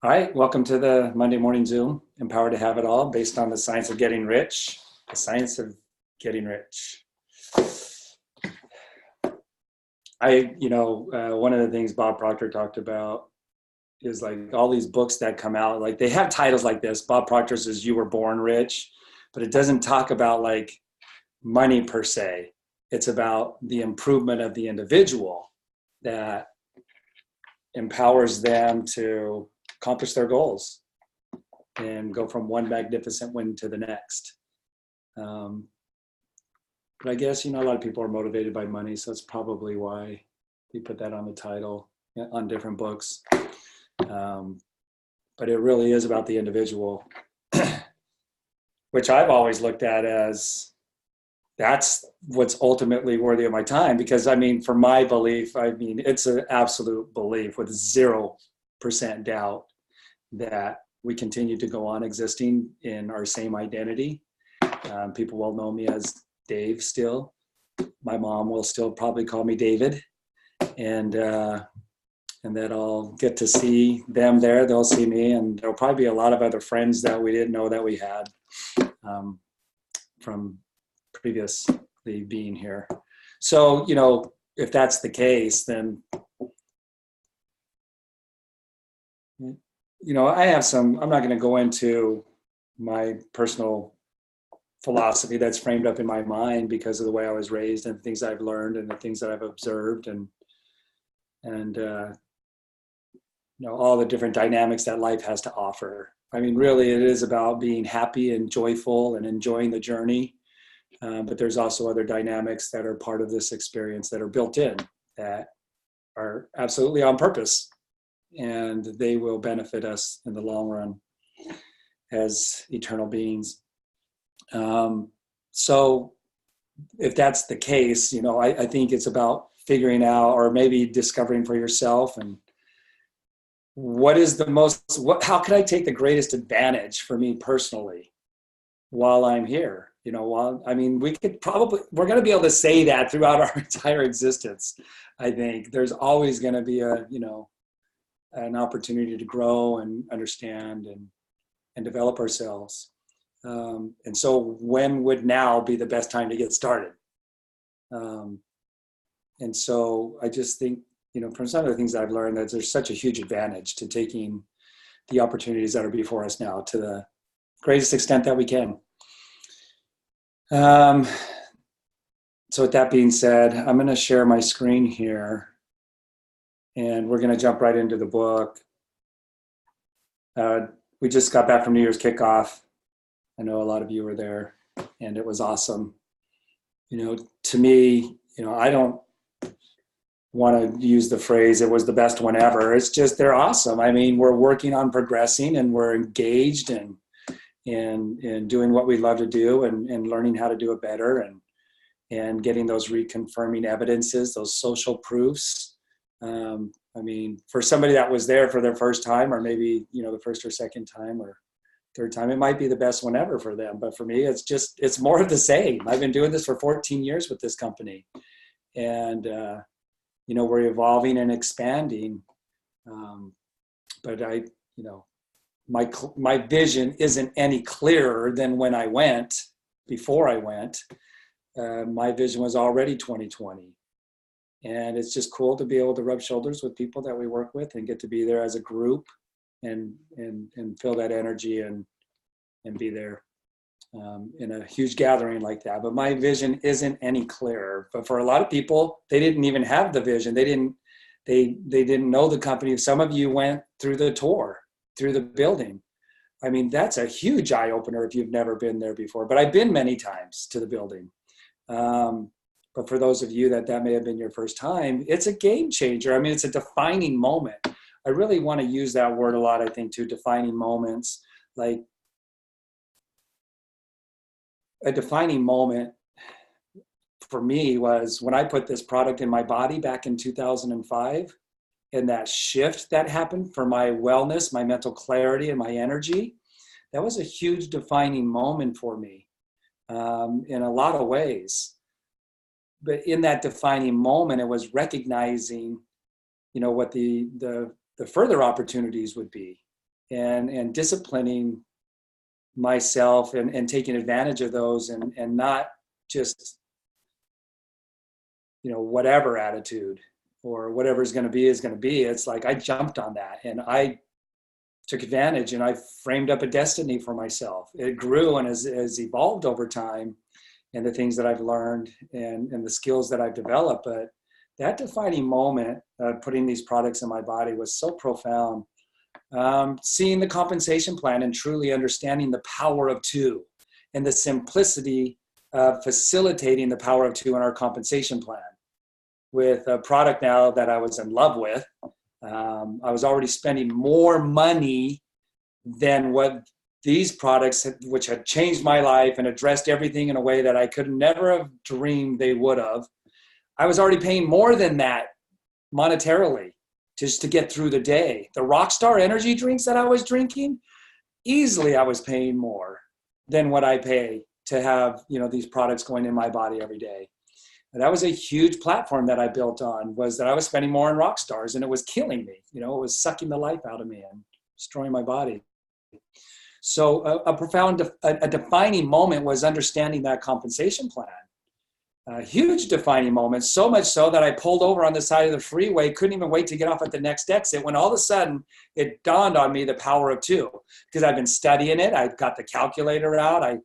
All right, welcome to the Monday Morning Zoom, Empowered to Have It All, based on the science of getting rich. The science of getting rich. One of the things Bob Proctor talked about is like all these books that come out, like they have titles like this. Bob Proctor says You Were Born Rich, but it doesn't talk about like money per se. It's about the improvement of the individual that empowers them to accomplish their goals and go from one magnificent win to the next. But I guess, a lot of people are motivated by money, so that's probably why we put that on the title on different books. But it really is about the individual, which I've always looked at as that's what's ultimately worthy of my time. Because for my belief, it's an absolute belief with 0% doubt that we continue to go on existing in our same identity. People will know me as Dave still. My mom will still probably call me David. And that I'll get to see them there. They'll see me, and there'll probably be a lot of other friends that we didn't know that we had from previously being here. So, if that's the case, then I have I'm not going to go into my personal philosophy that's framed up in my mind because of the way I was raised and the things I've learned and the things that I've observed and all the different dynamics that life has to offer. Really it is about being happy and joyful and enjoying the journey. But there's also other dynamics that are part of this experience that are built in that are absolutely on purpose. And they will benefit us in the long run as eternal beings. So if that's the case, I think it's about figuring out or maybe discovering for yourself and how can I take the greatest advantage for me personally while I'm here? We're going to be able to say that throughout our entire existence. I think there's always going to be an opportunity to grow and understand and develop ourselves. And so when would now be the best time to get started? And so I just think, from some of the things I've learned, that there's such a huge advantage to taking the opportunities that are before us now to the greatest extent that we can. So with that being said, I'm going to share my screen here. And we're going to jump right into the book. We just got back from New Year's kickoff. I know a lot of you were there, and it was awesome. To me, I don't want to use the phrase, it was the best one ever. It's just, they're awesome. We're working on progressing and we're engaged and doing what we love to do and learning how to do it better and getting those reconfirming evidences, those social proofs. For somebody that was there for their first time, or maybe, the first or second time or third time, it might be the best one ever for them. But for me, it's more of the same. I've been doing this for 14 years with this company. And, we're evolving and expanding. But my vision isn't any clearer than before I went. My vision was already 2020. And it's just cool to be able to rub shoulders with people that we work with and get to be there as a group and feel that energy and be there in a huge gathering like that. But my vision isn't any clearer. But for a lot of people, they didn't even have the vision. They didn't know the company. Some of you went through the tour, through the building. That's a huge eye opener if you've never been there before. But I've been many times to the building. But for those of you that may have been your first time, it's a game changer. It's a defining moment. I really want to use that word a lot, I think, too, defining moments. Like a defining moment for me was when I put this product in my body back in 2005, and that shift that happened for my wellness, my mental clarity, and my energy. That was a huge defining moment for me in a lot of ways. But in that defining moment, it was recognizing, what the further opportunities would be. and disciplining myself and taking advantage of those and not just, whatever attitude or whatever is going to be is going to be. It's like I jumped on that and I took advantage and I framed up a destiny for myself. It grew and has evolved over time, and the things that I've learned and the skills that I've developed. But that defining moment of putting these products in my body was so profound. Seeing the compensation plan and truly understanding the power of two and the simplicity of facilitating the power of two in our compensation plan. With a product now that I was in love with, I was already spending more money than what these products, which had changed my life and addressed everything in a way that I could never have dreamed they would have. I was already paying more than that monetarily just to get through the day. The Rockstar energy drinks that I was drinking, easily I was paying more than what I pay to have, these products going in my body every day. And that was a huge platform that I built on, was that I was spending more on Rockstars and it was killing me. It was sucking the life out of me and destroying my body. So a profound, a defining moment was understanding that compensation plan. A huge defining moment, so much so that I pulled over on the side of the freeway, couldn't even wait to get off at the next exit, when all of a sudden it dawned on me the power of two, because I've been studying it. I got the calculator out. I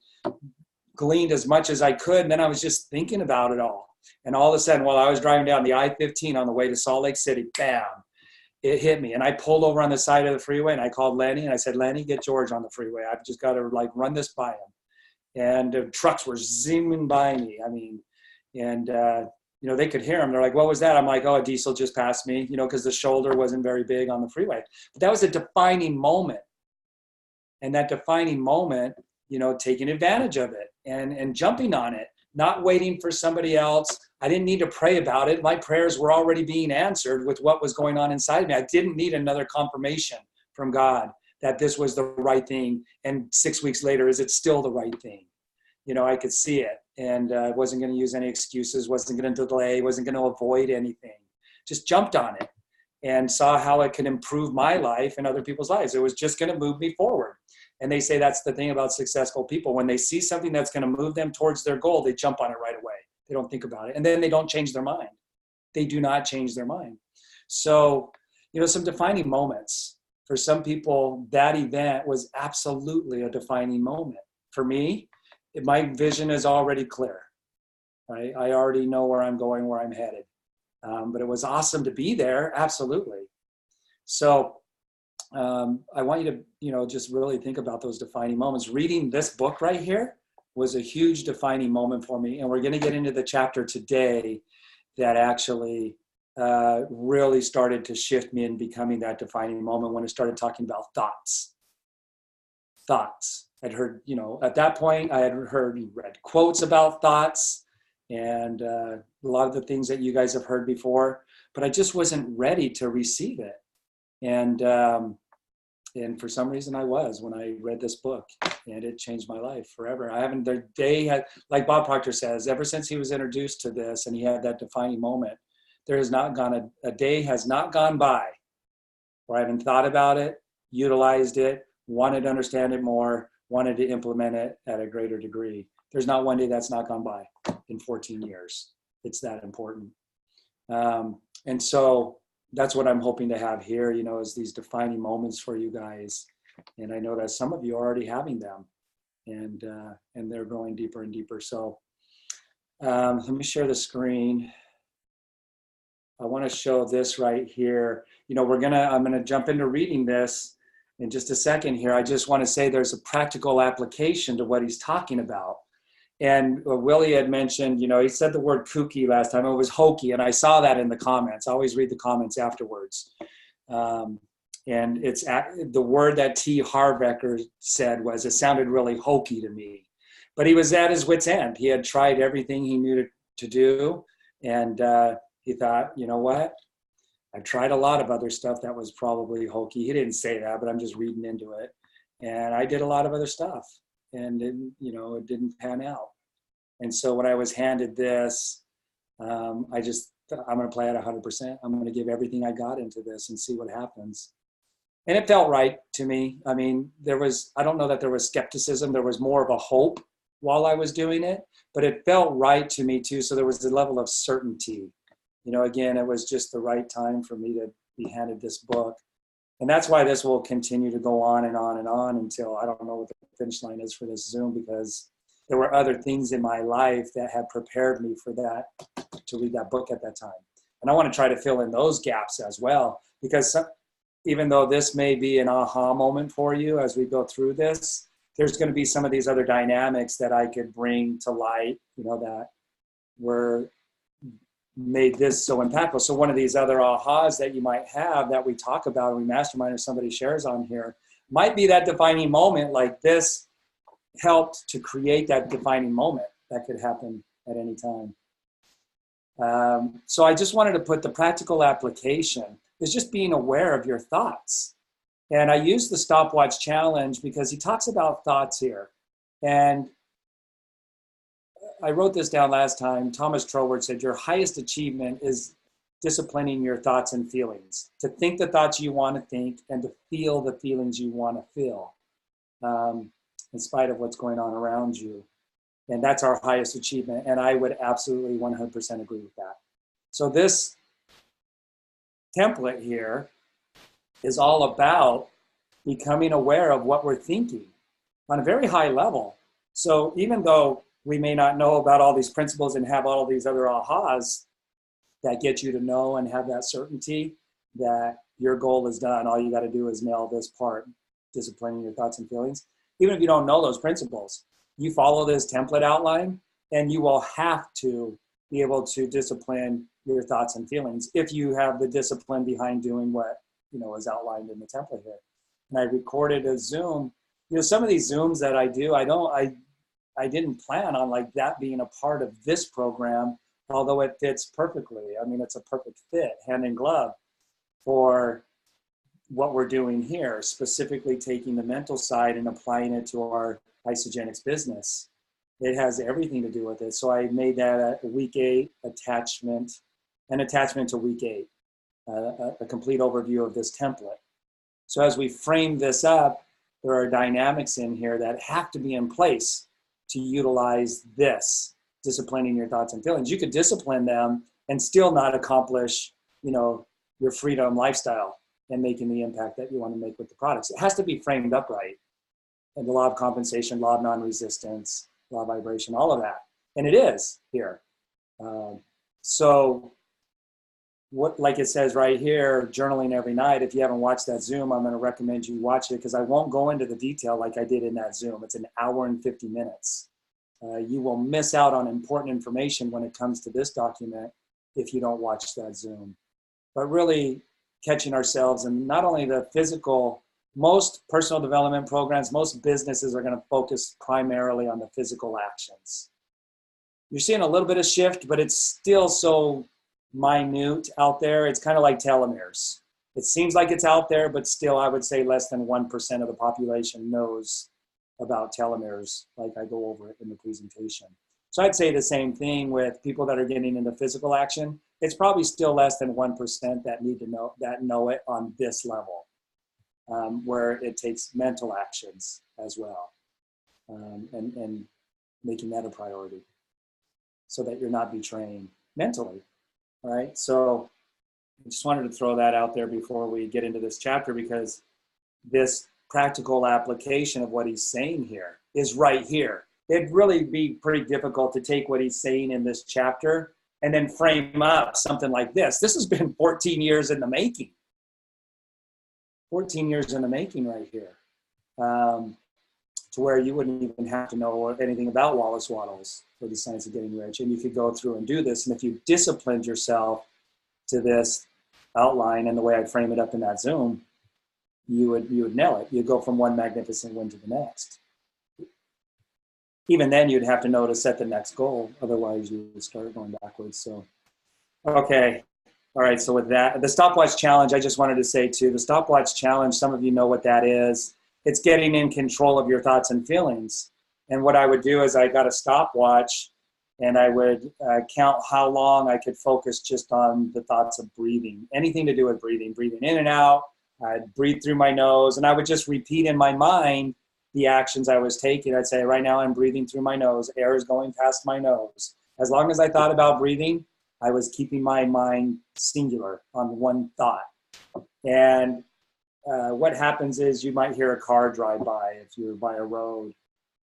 gleaned as much as I could. And then I was just thinking about it all. And all of a sudden, while I was driving down the I-15 on the way to Salt Lake City, bam, it hit me. And I pulled over on the side of the freeway and I called Lenny and I said, Lenny, get George on the freeway. I've just got to run this by him. And trucks were zooming by me. They could hear him. They're like, what was that? I'm like, oh, a diesel just passed me, because the shoulder wasn't very big on the freeway. But that was a defining moment. And that defining moment, taking advantage of it and jumping on it, not waiting for somebody else. I didn't need to pray about it. My prayers were already being answered with what was going on inside of me. I didn't need another confirmation from God that this was the right thing. And 6 weeks later, is it still the right thing? I could see it, and I wasn't going to use any excuses, wasn't going to delay, wasn't going to avoid anything. Just jumped on it and saw how it could improve my life and other people's lives. It was just going to move me forward. And they say that's the thing about successful people. When they see something that's going to move them towards their goal, they jump on it right away. They don't think about it. And then they don't change their mind. They do not change their mind. So, some defining moments. For some people, that event was absolutely a defining moment. For me, my vision is already clear. Right? I already know where I'm going, where I'm headed. But it was awesome to be there. Absolutely. So I want you to, just really think about those defining moments. Reading this book right here was a huge defining moment for me. And we're going to get into the chapter today that actually really started to shift me in becoming that defining moment, when it started talking about thoughts. I'd heard, at that point, I had read quotes about thoughts and a lot of the things that you guys have heard before, but I just wasn't ready to receive it. And for some reason I was, when I read this book, and it changed my life forever. Like Bob Proctor says, ever since he was introduced to this and he had that defining moment, there has not gone a day has not gone by where I haven't thought about it, utilized it, wanted to understand it more, wanted to implement it at a greater degree. There's not one day that's not gone by in 14 years. It's that important. And so that's what I'm hoping to have here, is these defining moments for you guys. And I know that some of you are already having them, and they're going deeper and deeper. So let me share the screen. I want to show this right here. I'm going to jump into reading this in just a second here. I just want to say there's a practical application to what he's talking about. And Willie had mentioned, he said the word kooky last time. It was hokey, and I saw that in the comments. I always read the comments afterwards. And it's the word that T. Harvecker said was, it sounded really hokey to me. But he was at his wit's end. He had tried everything he knew to do, and he thought, you know what? I've tried a lot of other stuff that was probably hokey. He didn't say that, but I'm just reading into it. And I did a lot of other stuff, and it didn't pan out. And so when I was handed this, I'm going to play it 100%. I'm going to give everything I got into this and see what happens. And it felt right to me. I mean, I don't know that there was skepticism. There was more of a hope while I was doing it, but it felt right to me too. So there was a level of certainty. Again, it was just the right time for me to be handed this book. And that's why this will continue to go on and on and on until I don't know what the finish line is for this Zoom, because there were other things in my life that had prepared me for that, to read that book at that time. And I want to try to fill in those gaps as well, because even though this may be an aha moment for you as we go through this, there's going to be some of these other dynamics that I could bring to light, that were made this so impactful. So one of these other ahas that you might have that we talk about and we mastermind or somebody shares on here might be that defining moment, like this helped to create that defining moment that could happen at any time. So I just wanted to put the practical application is just being aware of your thoughts. And I use the stopwatch challenge because he talks about thoughts here. And I wrote this down last time. Thomas Troward said, your highest achievement is disciplining your thoughts and feelings, to think the thoughts you want to think and to feel the feelings you want to feel, in spite of what's going on around you. And that's our highest achievement. And I would absolutely 100% agree with that. So this template here is all about becoming aware of what we're thinking on a very high level. So even though we may not know about all these principles and have all of these other ahas that get you to know and have that certainty that your goal is done, all you got to do is nail this part, disciplining your thoughts and feelings. Even if you don't know those principles, you follow this template outline and you will have to be able to discipline your thoughts and feelings if you have the discipline behind doing what is outlined in the template here. And I recorded a Zoom. Some of these Zooms that I do, I didn't plan on like that being a part of this program, although it fits perfectly. I mean, it's a perfect fit, hand in glove, for what we're doing here, specifically taking the mental side and applying it to our isogenics business. It has everything to do with it. So I made that a week 8 attachment, an attachment to week 8, a complete overview of this template. So as we frame this up, there are dynamics in here that have to be in place to utilize this, disciplining your thoughts and feelings. You could discipline them and still not accomplish, your freedom lifestyle and making the impact that you want to make with the products. It has to be framed up right. And the law of compensation, law of non-resistance, law of vibration, all of that. And it is here. So what, like it says right here, journaling every night. If you haven't watched that Zoom, I'm going to recommend you watch it because I won't go into the detail like I did in that Zoom. It's an hour and 50 minutes. You will miss out on important information when it comes to this document if you don't watch that Zoom. But really catching ourselves, and not only the physical, most personal development programs, most businesses are going to focus primarily on the physical actions. You're seeing a little bit of shift, but it's still so minute out there. It's kind of like telomeres. It seems like it's out there, but still I would say less than 1% of the population knows about telomeres, like I go over it in the presentation. So I'd say the same thing with people that are getting into physical action. It's probably still less than 1% that know it on this level, where it takes mental actions as well, and making that a priority so that you're not betraying mentally. All right, so I just wanted to throw that out there before we get into this chapter, because this practical application of what he's saying here is right here. It'd really be pretty difficult to take what he's saying in this chapter and then frame up something like this. This has been 14 years in the making. 14 years in the making right here, to where you wouldn't even have to know anything about Wallace Wattles or the Science of Getting Rich, and you could go through and do this. And if you disciplined yourself to this outline and the way I frame it up in that Zoom, you would nail it. You'd go from one magnificent win to the next. Even then, you'd have to know to set the next goal. Otherwise, you would start going backwards. So, okay. All right, so with that, the stopwatch challenge, I just wanted to say too, the stopwatch challenge, some of you know what that is. It's getting in control of your thoughts and feelings. And what I would do is I got a stopwatch and I would count how long I could focus just on the thoughts of breathing. Anything to do with breathing in and out, I'd breathe through my nose, and I would just repeat in my mind the actions I was taking. I'd say, right now I'm breathing through my nose. Air is going past my nose. As long as I thought about breathing, I was keeping my mind singular on one thought. And what happens is you might hear a car drive by if you're by a road,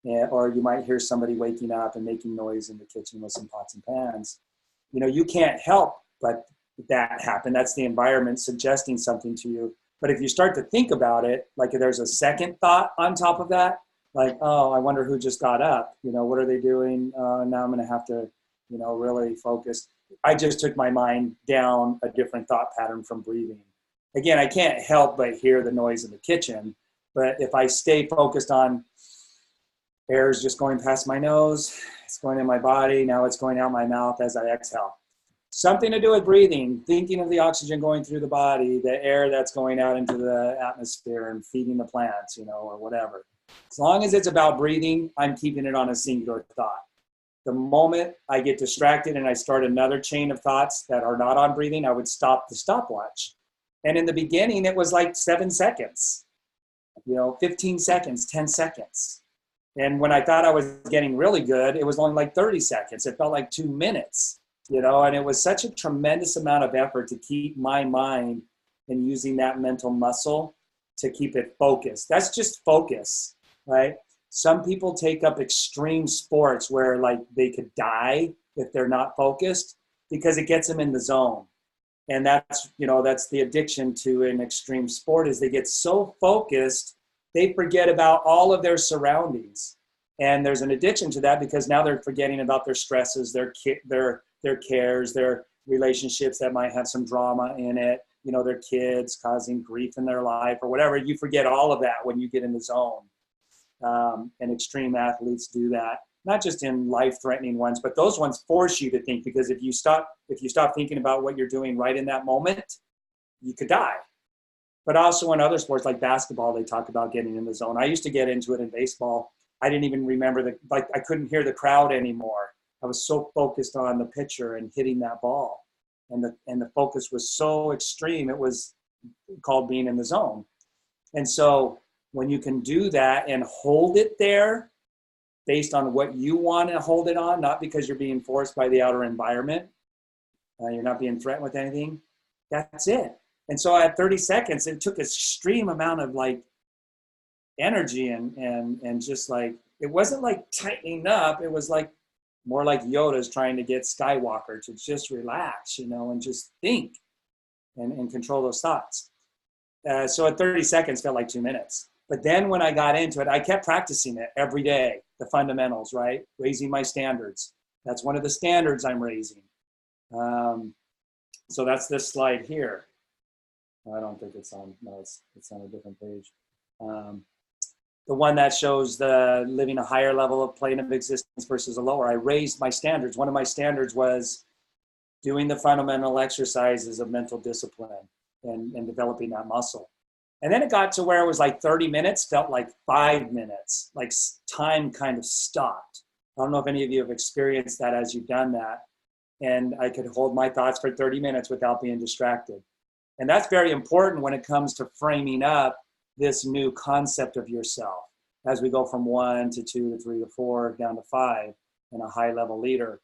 or you might hear somebody waking up and making noise in the kitchen with some pots and pans. You know, you can't help but that happen. That's the environment suggesting something to you. But if you start to think about it, like if there's a second thought on top of that, like, oh, I wonder who just got up. You know, what are they doing? Now I'm going to have to, you know, really focus. I just took my mind down a different thought pattern from breathing. Again, I can't help but hear the noise in the kitchen. But if I stay focused on air is just going past my nose, it's going in my body, now it's going out my mouth as I exhale. Something to do with breathing, thinking of the oxygen going through the body, the air that's going out into the atmosphere and feeding the plants, you know, or whatever. As long as it's about breathing, I'm keeping it on a singular thought. The moment I get distracted and I start another chain of thoughts that are not on breathing, I would stop the stopwatch. And in the beginning, it was like 7 seconds, you know, 15 seconds, 10 seconds. And when I thought I was getting really good, it was only like 30 seconds. It felt like 2 minutes, you know, and it was such a tremendous amount of effort to keep my mind and using that mental muscle to keep it focused. That's just focus, right? Some people take up extreme sports where like they could die if they're not focused because it gets them in the zone. And that's, you know, that's the addiction to an extreme sport is they get so focused, they forget about all of their surroundings. And there's an addiction to that because now they're forgetting about their stresses, their cares, their relationships that might have some drama in it, you know, their kids causing grief in their life or whatever. You forget all of that when you get in the zone. And extreme athletes do that, not just in life-threatening ones, but those ones force you to think, because if you stop thinking about what you're doing right in that moment, you could die. But also in other sports like basketball, they talk about getting in the zone. I used to get into it in baseball. I didn't even remember I couldn't hear the crowd anymore. I was so focused on the pitcher and hitting that ball. And the focus was so extreme, it was called being in the zone. And so when you can do that and hold it there based on what you want to hold it on, not because you're being forced by the outer environment, you're not being threatened with anything, that's it. And so at 30 seconds, it took an extreme amount of like energy and just like, it wasn't like tightening up. It was like more like Yoda's trying to get Skywalker to just relax, you know, and just think and control those thoughts. So at 30 seconds felt like 2 minutes. But then when I got into it, I kept practicing it every day, the fundamentals, right? Raising my standards. That's one of the standards I'm raising. So that's this slide here. I don't think it's on, no, it's on a different page. The one that shows the living a higher level of plane of existence versus a lower. I raised my standards. One of my standards was doing the fundamental exercises of mental discipline and developing that muscle. And then it got to where it was like 30 minutes, felt like 5 minutes, like time kind of stopped. I don't know if any of you have experienced that as you've done that. And I could hold my thoughts for 30 minutes without being distracted. And that's very important when it comes to framing up this new concept of yourself as we go from 1 to 2 to 3 to 4 down to 5 and a high level leader.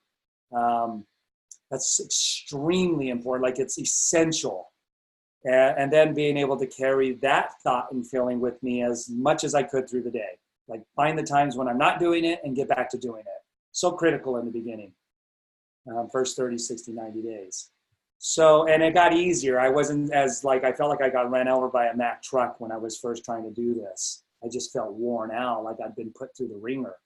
That's extremely important, like it's essential. And then being able to carry that thought and feeling with me as much as I could through the day. Like find the times when I'm not doing it and get back to doing it. So critical in the beginning, first 30, 60, 90 days. So, and it got easier. I wasn't as like, I felt like I got ran over by a Mack truck when I was first trying to do this. I just felt worn out, like I'd been put through the ringer.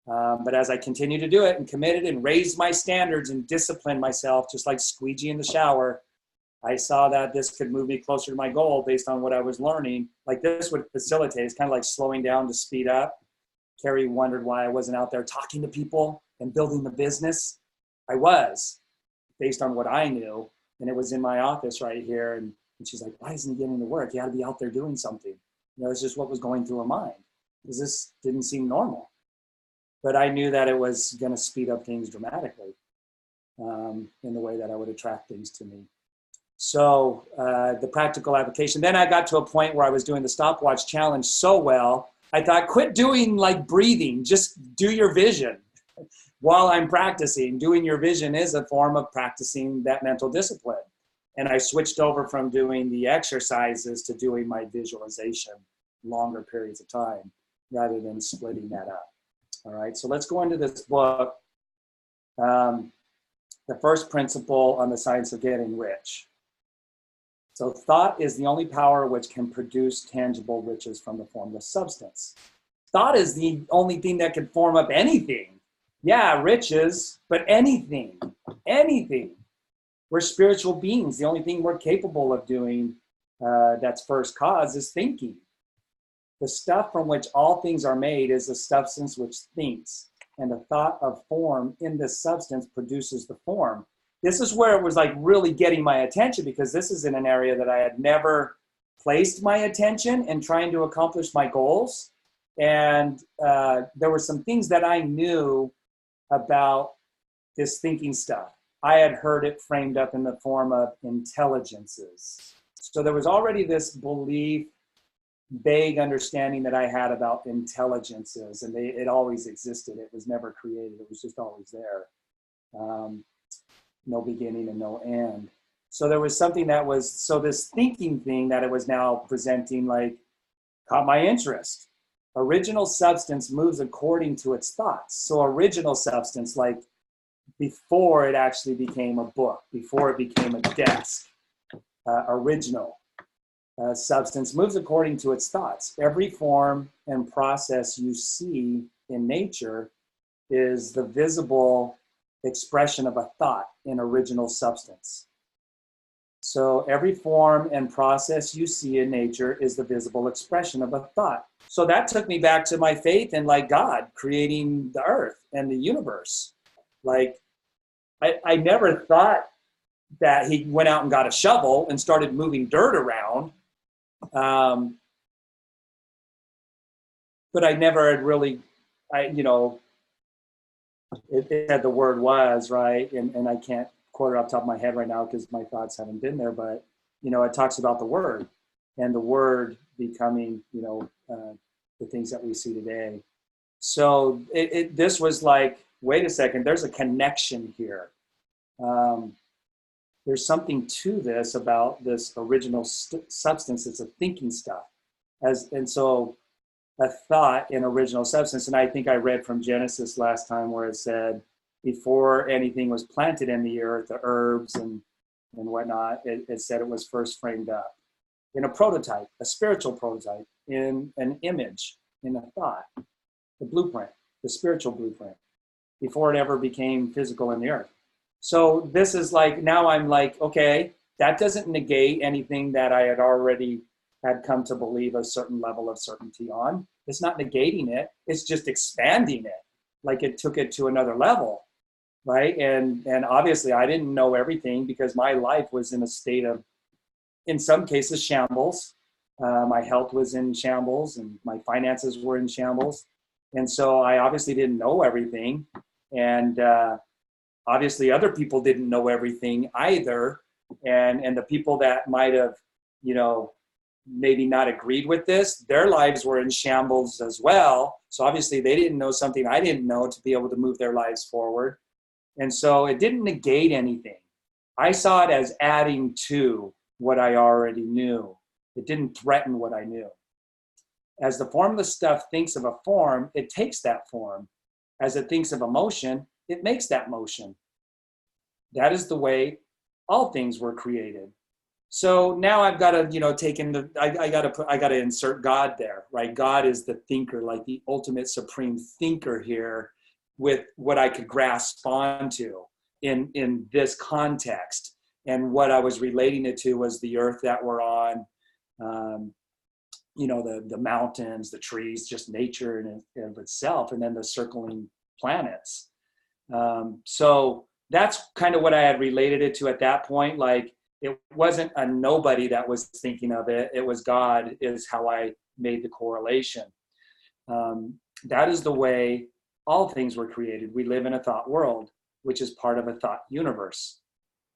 But as I continued to do it and committed and raised my standards and disciplined myself, just like squeegee in the shower, I saw that this could move me closer to my goal based on what I was learning. Like this would facilitate, it's kind of like slowing down to speed up. Carrie wondered why I wasn't out there talking to people and building the business. I was, based on what I knew. And it was in my office right here. And she's like, why isn't he getting to work? He ought to be out there doing something. You know, it's just what was going through her mind. Because this didn't seem normal. But I knew that it was going to speed up things dramatically in the way that I would attract things to me. So the practical application. Then I got to a point where I was doing the stopwatch challenge so well, I thought, quit doing like breathing, just do your vision while I'm practicing. Doing your vision is a form of practicing that mental discipline. And I switched over from doing the exercises to doing my visualization longer periods of time rather than splitting that up. All right, so let's go into this book. The first principle on the science of getting rich. So thought is the only power which can produce tangible riches from the formless substance. Thought is the only thing that can form up anything. Yeah, riches, but anything. We're spiritual beings. The only thing we're capable of doing that's first cause is thinking. The stuff from which all things are made is a substance which thinks, and the thought of form in this substance produces the form. This is where it was like really getting my attention, because this is in an area that I had never placed my attention in trying to accomplish my goals. And there were some things that I knew about this thinking stuff. I had heard it framed up in the form of intelligences. So there was already this belief, vague understanding that I had about intelligences, and it always existed. It was never created. It was just always there. No beginning and no end. So there was something that was, so this thinking thing that it was now presenting like caught my interest. Original substance moves according to its thoughts. So original substance, like before it actually became a book, before it became a desk, original substance moves according to its thoughts. Every form and process you see in nature is the visible expression of a thought in original substance. So every form and process you see in nature is the visible expression of a thought. So that took me back to my faith in like God creating the earth and the universe. Like I never thought that he went out and got a shovel and started moving dirt around. But I never had really, it said the word was, right? And I can't quote it off the top of my head right now because my thoughts haven't been there, but, it talks about the word and the word becoming, the things that we see today. So this was like, wait a second, there's a connection here. There's something to this about this original substance. It's a thinking stuff. And so a thought in original substance. And I think I read from Genesis last time where it said, before anything was planted in the earth, the herbs and whatnot, it said it was first framed up in a prototype, a spiritual prototype, in an image, in a thought, the blueprint, the spiritual blueprint, before it ever became physical in the earth. So this is like, now I'm like, okay, that doesn't negate anything that I had already had come to believe a certain level of certainty on. It's not negating it, it's just expanding it. Like it took it to another level, right? And obviously I didn't know everything because my life was in a state of, in some cases, shambles. My health was in shambles and my finances were in shambles. And so I obviously didn't know everything. And obviously other people didn't know everything either. And the people that might have, maybe not agreed with this, their lives were in shambles as well. So obviously they didn't know something I didn't know to be able to move their lives forward. And so it didn't negate anything. I saw it as adding to what I already knew. It didn't threaten what I knew. As the formless stuff thinks of a form, it takes that form. As it thinks of a motion, it makes that motion. That is the way all things were created. So now I've got to, take in the, I got to insert God there, right? God is the thinker, like the ultimate supreme thinker here with what I could grasp onto in this context. And what I was relating it to was the earth that we're on, the mountains, the trees, just nature in of itself, and then the circling planets. So that's kind of what I had related it to at that point. Like, it wasn't a nobody that was thinking of it. It was God is how I made the correlation. That is the way all things were created. We live in a thought world, which is part of a thought universe.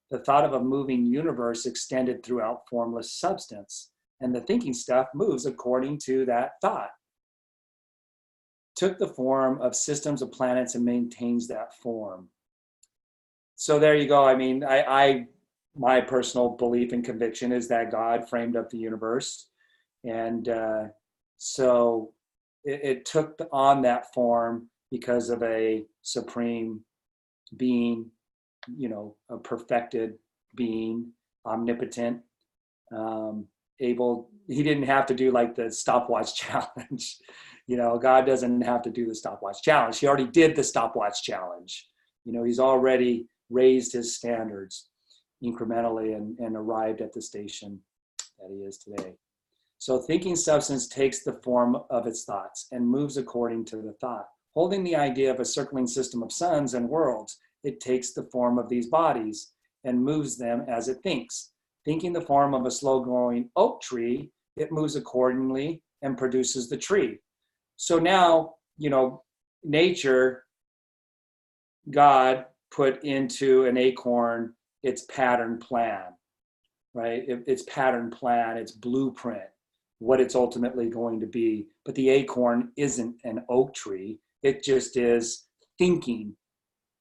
The thought of a moving universe extended throughout formless substance, and the thinking stuff moves according to that thought. Took the form of systems of planets and maintains that form. So there you go. I mean, my personal belief and conviction is that God framed up the universe, and so it took on that form because of a supreme being, you know, a perfected being, omnipotent, able. He didn't have to do like the stopwatch challenge. You know, God doesn't have to do the stopwatch challenge. He already did the stopwatch challenge. You know, he's already raised his standards incrementally and arrived at the station that he is today. So thinking substance takes the form of its thoughts and moves according to the thought. Holding the idea of a circling system of suns and worlds, it takes the form of these bodies and moves them as it thinks. Thinking the form of a slow-growing oak tree, it moves accordingly and produces the tree. So now, you know, nature, God put into an acorn its pattern plan, right? Its pattern plan, its blueprint, what it's ultimately going to be. But the acorn isn't an oak tree. It just is thinking.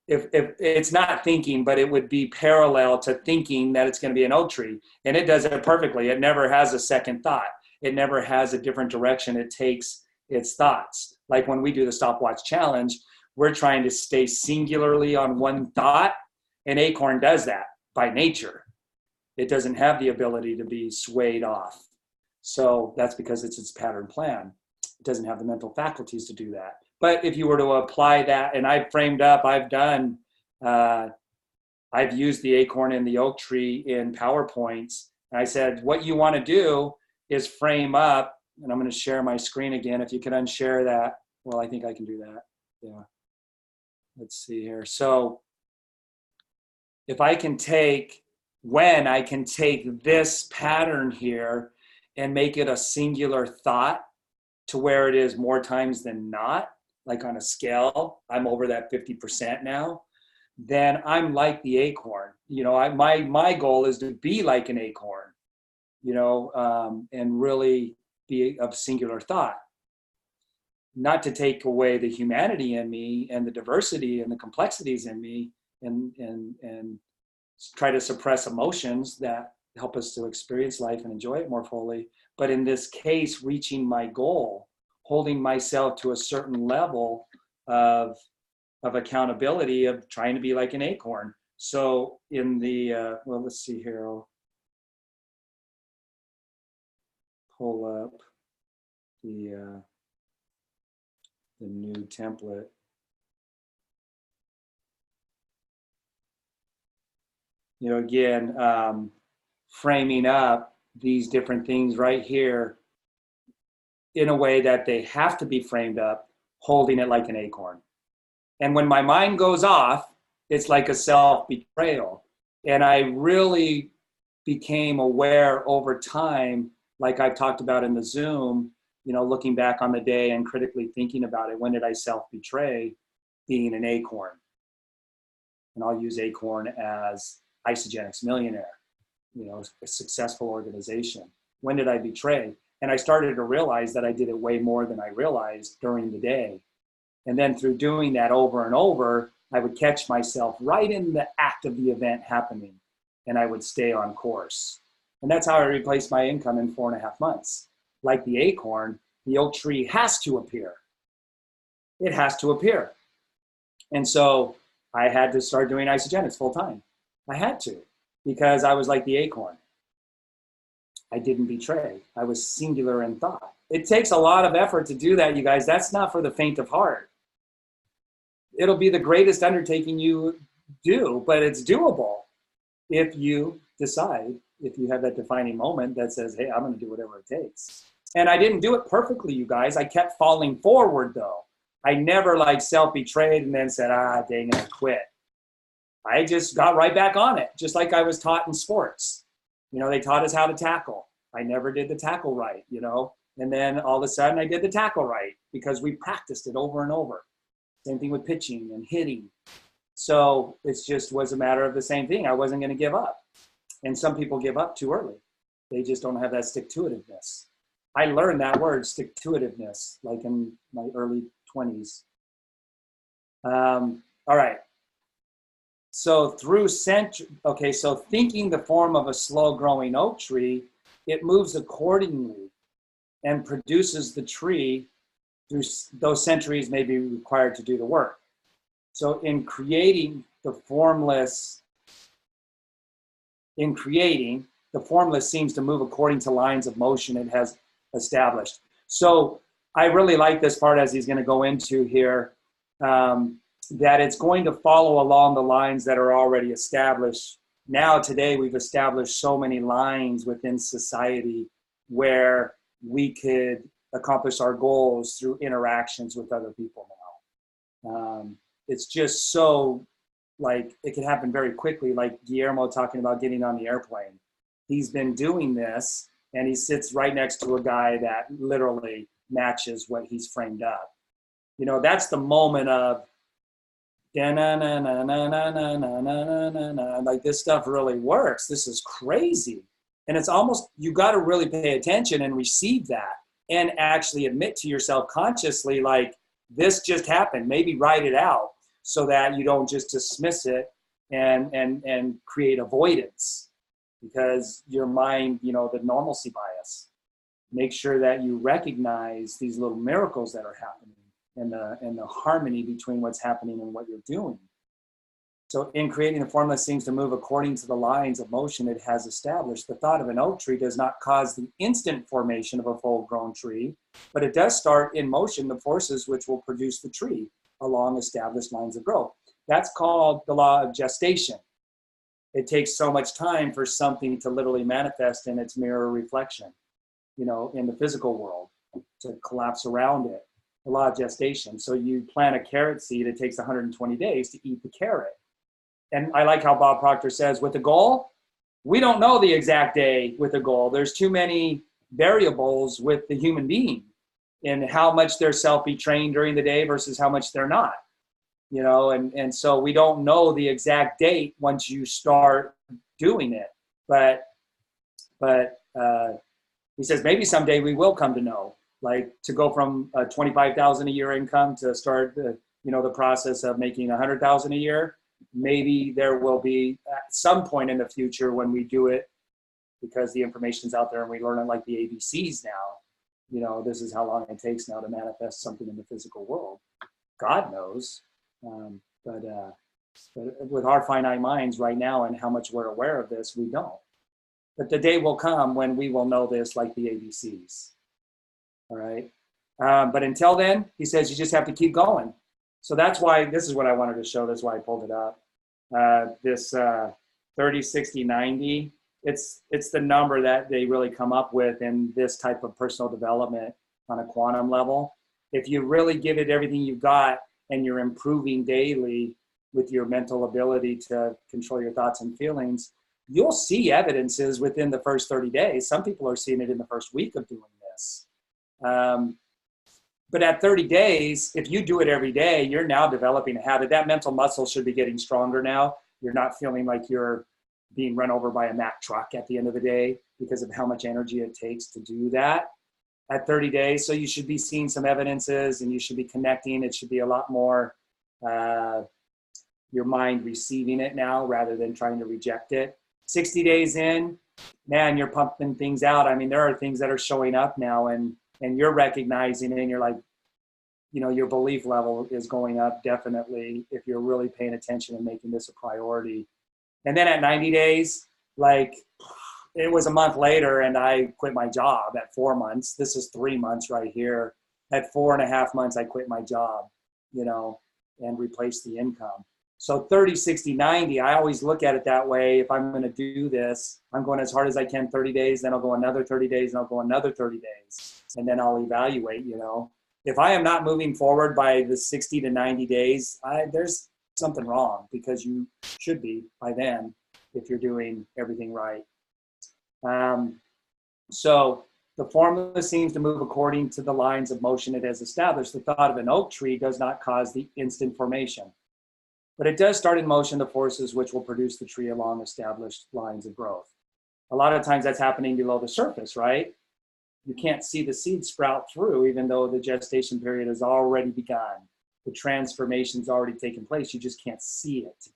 If it's not thinking, but it would be parallel to thinking that it's going to be an oak tree. And it does it perfectly. It never has a second thought. It never has a different direction. It takes its thoughts. Like when we do the stopwatch challenge, we're trying to stay singularly on one thought. An acorn does that by nature. It doesn't have the ability to be swayed off. So that's because it's its pattern plan. It doesn't have the mental faculties to do that. But if you were to apply that, and I've framed up, I've used the acorn and the oak tree in PowerPoints. And I said, what you want to do is frame up, and I'm going to share my screen again. If you can unshare that. Well, I think I can do that. Yeah. Let's see here. So if I can take, when I can take this pattern here and make it a singular thought to where it is more times than not, like on a scale, I'm over that 50% now, then I'm like the acorn. You know, my goal is to be like an acorn, you know, and really be of singular thought. Not to take away the humanity in me and the diversity and the complexities in me and try to suppress emotions that help us to experience life and enjoy it more fully. But in this case, reaching my goal, holding myself to a certain level of accountability of trying to be like an acorn. So in the, well, let's see here, I'll pull up the new template. You know, again, framing up these different things right here in a way that they have to be framed up, holding it like an acorn. And when my mind goes off, it's like a self-betrayal. And I really became aware over time, like I've talked about in the Zoom, you know, looking back on the day and critically thinking about it, when did I self-betray being an acorn? And I'll use acorn as Isogenics Millionaire, you know, a successful organization. When did I betray? And I started to realize that I did it way more than I realized during the day. And then through doing that over and over, I would catch myself right in the act of the event happening, and I would stay on course. And that's how I replaced my income in 4.5 months. Like the acorn, the oak tree has to appear. It has to appear. And so I had to start doing Isogenics full time. I had to, because I was like the acorn. I didn't betray. I was singular in thought. It takes a lot of effort to do that, you guys. That's not for the faint of heart. It'll be the greatest undertaking you do, but it's doable if you decide, if you have that defining moment that says, hey, I'm going to do whatever it takes. And I didn't do it perfectly, you guys. I kept falling forward, though. I never like self-betrayed and then said, dang it, I quit. I just got right back on it, just like I was taught in sports. You know, they taught us how to tackle. I never did the tackle right, you know, and then all of a sudden I did the tackle right because we practiced it over and over. Same thing with pitching and hitting. So it just was a matter of the same thing. I wasn't going to give up. And some people give up too early. They just don't have that stick-to-itiveness. I learned that word, stick-to-itiveness, like in my early 20s. All right. So so thinking the form of a slow-growing oak tree, it moves accordingly and produces the tree through those centuries may be required to do the work. So in creating, the formless seems to move according to lines of motion it has established. So I really like this part as he's going to go into here, that it's going to follow along the lines that are already established. Now, today, we've established so many lines within society where we could accomplish our goals through interactions with other people now. It's just so, like, it can happen very quickly, like Guillermo talking about getting on the airplane. He's been doing this, and he sits right next to a guy that literally matches what he's framed up. You know, that's the moment of, like, this stuff really works. This is crazy. And it's almost, you got to really pay attention and receive that and actually admit to yourself consciously, like, this just happened. Maybe write it out so that you don't just dismiss it and create avoidance, because your mind, you know, the normalcy bias. Make sure that you recognize these little miracles that are happening and the harmony between what's happening and what you're doing. So in creating the formula seems to move according to the lines of motion it has established. The thought of an oak tree does not cause the instant formation of a full-grown tree, but it does start in motion the forces which will produce the tree along established lines of growth. That's called the law of gestation. It takes so much time for something to literally manifest in its mirror reflection, you know, in the physical world, to collapse around it. The law of gestation. So you plant a carrot seed, it takes 120 days to eat the carrot. And I like how Bob Proctor says, with a goal, we don't know the exact day with a goal. There's too many variables with the human being in how much they're self-betraying during the day versus how much they're not. You know, and so we don't know the exact date once you start doing it. But he says maybe someday we will come to know, like, to go from a 25,000 a year income to start the, you know, the process of making 100,000 a year. Maybe there will be at some point in the future when we do it, because the information's out there and we learn it like the ABCs now. You know, this is how long it takes now to manifest something in the physical world. God knows. But with our finite minds right now and how much we're aware of this, we don't. But the day will come when we will know this like the ABCs. All right. But until then, he says you just have to keep going. So that's why, this is what I wanted to show. That's why I pulled it up. This 30, 60, 90, it's the number that they really come up with in this type of personal development on a quantum level. If you really give it everything you've got and you're improving daily with your mental ability to control your thoughts and feelings, you'll see evidences within the first 30 days. Some people are seeing it in the first week of doing this. But at 30 days, if you do it every day, you're now developing a habit. That mental muscle should be getting stronger now. You're not feeling like you're being run over by a Mack truck at the end of the day because of how much energy it takes to do that at 30 days. So you should be seeing some evidences and you should be connecting. It should be a lot more your mind receiving it now rather than trying to reject it. 60 days in, man, you're pumping things out. I mean, there are things that are showing up now and you're recognizing it and you're like, you know, your belief level is going up definitely if you're really paying attention and making this a priority. And then at 90 days, like, it was a month later and I quit my job at 4 months. This is 3 months right here. At 4.5 months, I quit my job, you know, and replaced the income. So 30, 60, 90, I always look at it that way. If I'm going to do this, I'm going as hard as I can 30 days, then I'll go another 30 days, and I'll go another 30 days. And then I'll evaluate, you know. If I am not moving forward by the 60 to 90 days, there's something wrong, because you should be by then if you're doing everything right. So the formula seems to move according to the lines of motion it has established. The thought of an oak tree does not cause the instant formation. But it does start in motion the forces which will produce the tree along established lines of growth. A lot of times that's happening below the surface, right? You can't see the seed sprout through, even though the gestation period has already begun. The transformation's already taken place. You just can't see it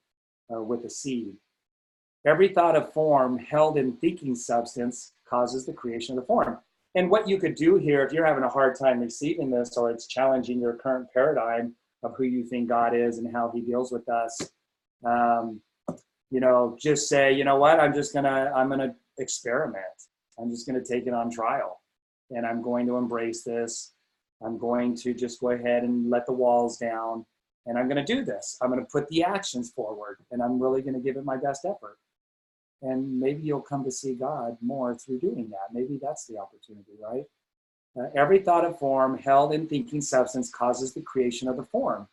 with the seed. Every thought of form held in thinking substance causes the creation of the form. And what you could do here, if you're having a hard time receiving this, or it's challenging your current paradigm of who you think God is and how he deals with us, just say, you know what, I'm gonna experiment. I'm just gonna take it on trial, and I'm going to embrace this. I'm going to just go ahead and let the walls down, and I'm gonna do this. I'm gonna put the actions forward, and I'm really gonna give it my best effort. And maybe you'll come to see God more through doing that. Maybe that's the opportunity, right? Every thought of form held in thinking substance causes the creation of the form,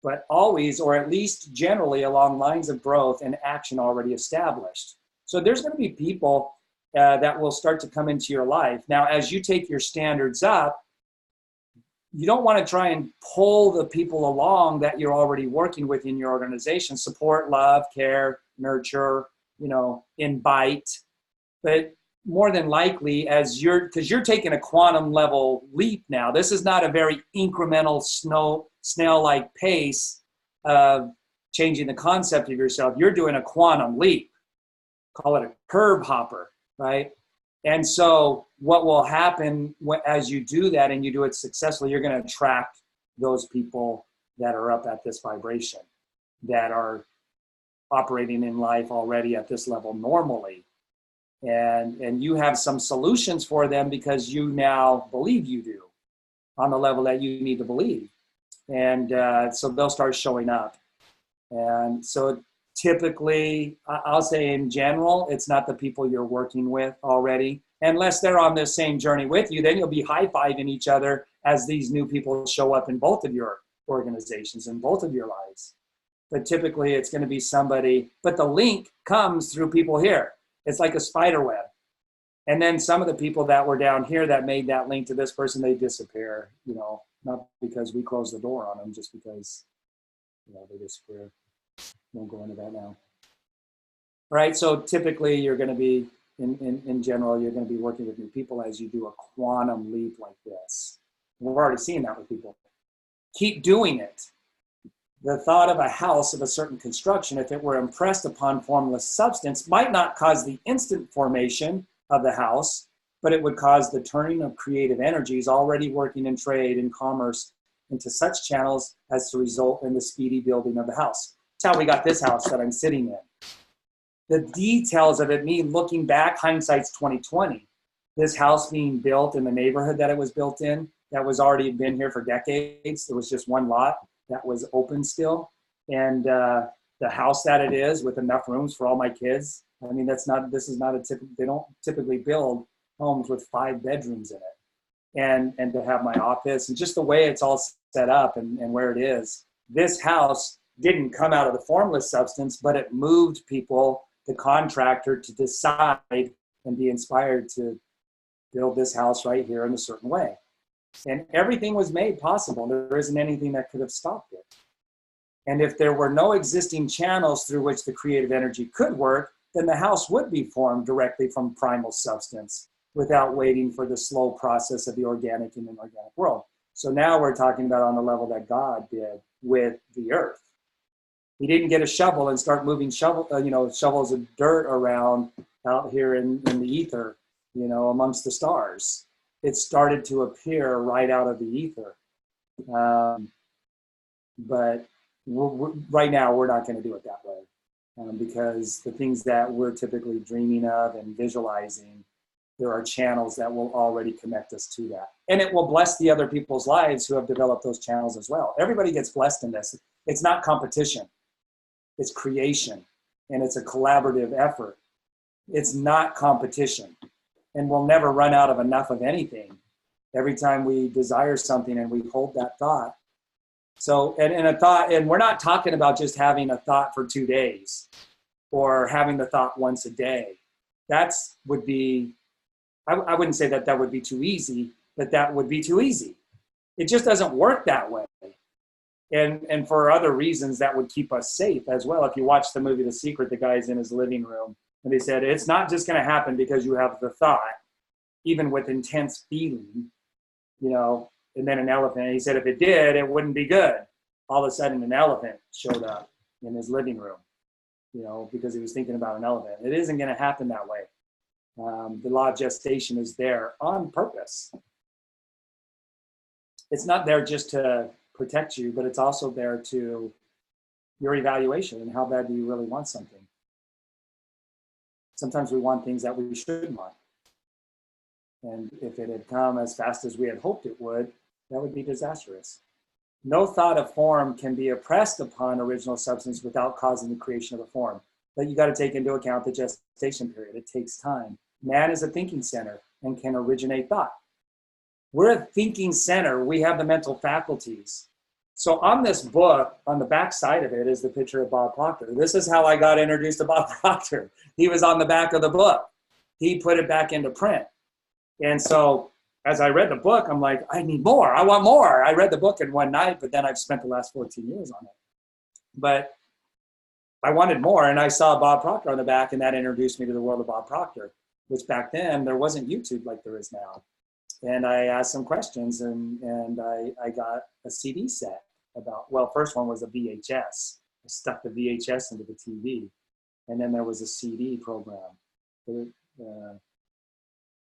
but always, or at least generally, along lines of growth and action already established. So there's going to be people that will start to come into your life. Now, as you take your standards up, you don't want to try and pull the people along that you're already working with in your organization. Support, love, care, nurture, invite. But more than likely, because you're taking a quantum level leap now. This is not a very incremental snail-like pace of changing the concept of yourself. You're doing a quantum leap. Call it a curb hopper, right? And so what will happen as you do that and you do it successfully, you're going to attract those people that are up at this vibration, that are operating in life already at this level normally. And you have some solutions for them because you now believe you do on the level that you need to believe. And so they'll start showing up. And so typically, I'll say in general, it's not the people you're working with already. Unless they're on this same journey with you, then you'll be high-fiving each other as these new people show up in both of your organizations, in both of your lives. But typically it's going to be somebody, but the link comes through people here. It's like a spider web. And then some of the people that were down here that made that link to this person, they disappear, not because we closed the door on them, just because, they disappear. Won't go into that now. All right, so typically you're going to be, in general, you're going to be working with new people as you do a quantum leap like this. We're already seeing that with people. Keep doing it. The thought of a house of a certain construction, if it were impressed upon formless substance, might not cause the instant formation of the house, but it would cause the turning of creative energies already working in trade and commerce into such channels as to result in the speedy building of the house. That's how we got this house that I'm sitting in. The details of it, me looking back, hindsight's 2020. This house being built in the neighborhood that it was built in, that was already been here for decades. There was just one lot that was open still. And the house that it is with enough rooms for all my kids. I mean, this is not a typical, they don't typically build homes with 5 bedrooms in it. And to have my office and just the way it's all set up and where it is. This house didn't come out of the formless substance, but it moved people, the contractor, to decide and be inspired to build this house right here in a certain way. And everything was made possible. There isn't anything that could have stopped it. And if there were no existing channels through which the creative energy could work, then the house would be formed directly from primal substance without waiting for the slow process of the organic and inorganic world. So now we're talking about on the level that God did with the earth. He didn't get a shovel and start moving shovels of dirt around out here in the ether, amongst the stars. It started to appear right out of the ether. But right now, we're not going to do it that way because the things that we're typically dreaming of and visualizing, there are channels that will already connect us to that. And it will bless the other people's lives who have developed those channels as well. Everybody gets blessed in this. It's not competition. It's creation. And it's a collaborative effort. It's not competition. And we'll never run out of enough of anything. Every time we desire something and we hold that thought. So, and a thought, and we're not talking about just having a thought for 2 days or having the thought once a day. Would be, I wouldn't say that would be too easy, but that would be too easy. It just doesn't work that way. And for other reasons that would keep us safe as well. If you watch the movie The Secret, the guy's in his living room and they said, it's not just going to happen because you have the thought, even with intense feeling, you know, and then an elephant. He said, if it did, it wouldn't be good. All of a sudden, an elephant showed up in his living room, you know, because he was thinking about an elephant. It isn't going to happen that way. The law of gestation is there on purpose. It's not there just to protect you, but it's also there to your evaluation and how bad do you really want something. Sometimes we want things that we shouldn't want. And if it had come as fast as we had hoped it would, that would be disastrous. No thought of form can be impressed upon original substance without causing the creation of a form. But you got to take into account the gestation period. It takes time. Man is a thinking center and can originate thought. We're a thinking center. We have the mental faculties. So on this book, on the back side of it is the picture of Bob Proctor. This is how I got introduced to Bob Proctor. He was on the back of the book. He put it back into print. And so as I read the book, I'm like, I need more. I want more. I read the book in one night, but then I've spent the last 14 years on it. But I wanted more, and I saw Bob Proctor on the back, and that introduced me to the world of Bob Proctor, which back then there wasn't YouTube like there is now. And I asked some questions, and I got a CD set about, well, first one was a VHS. I stuck the VHS into the TV. And then there was a CD program,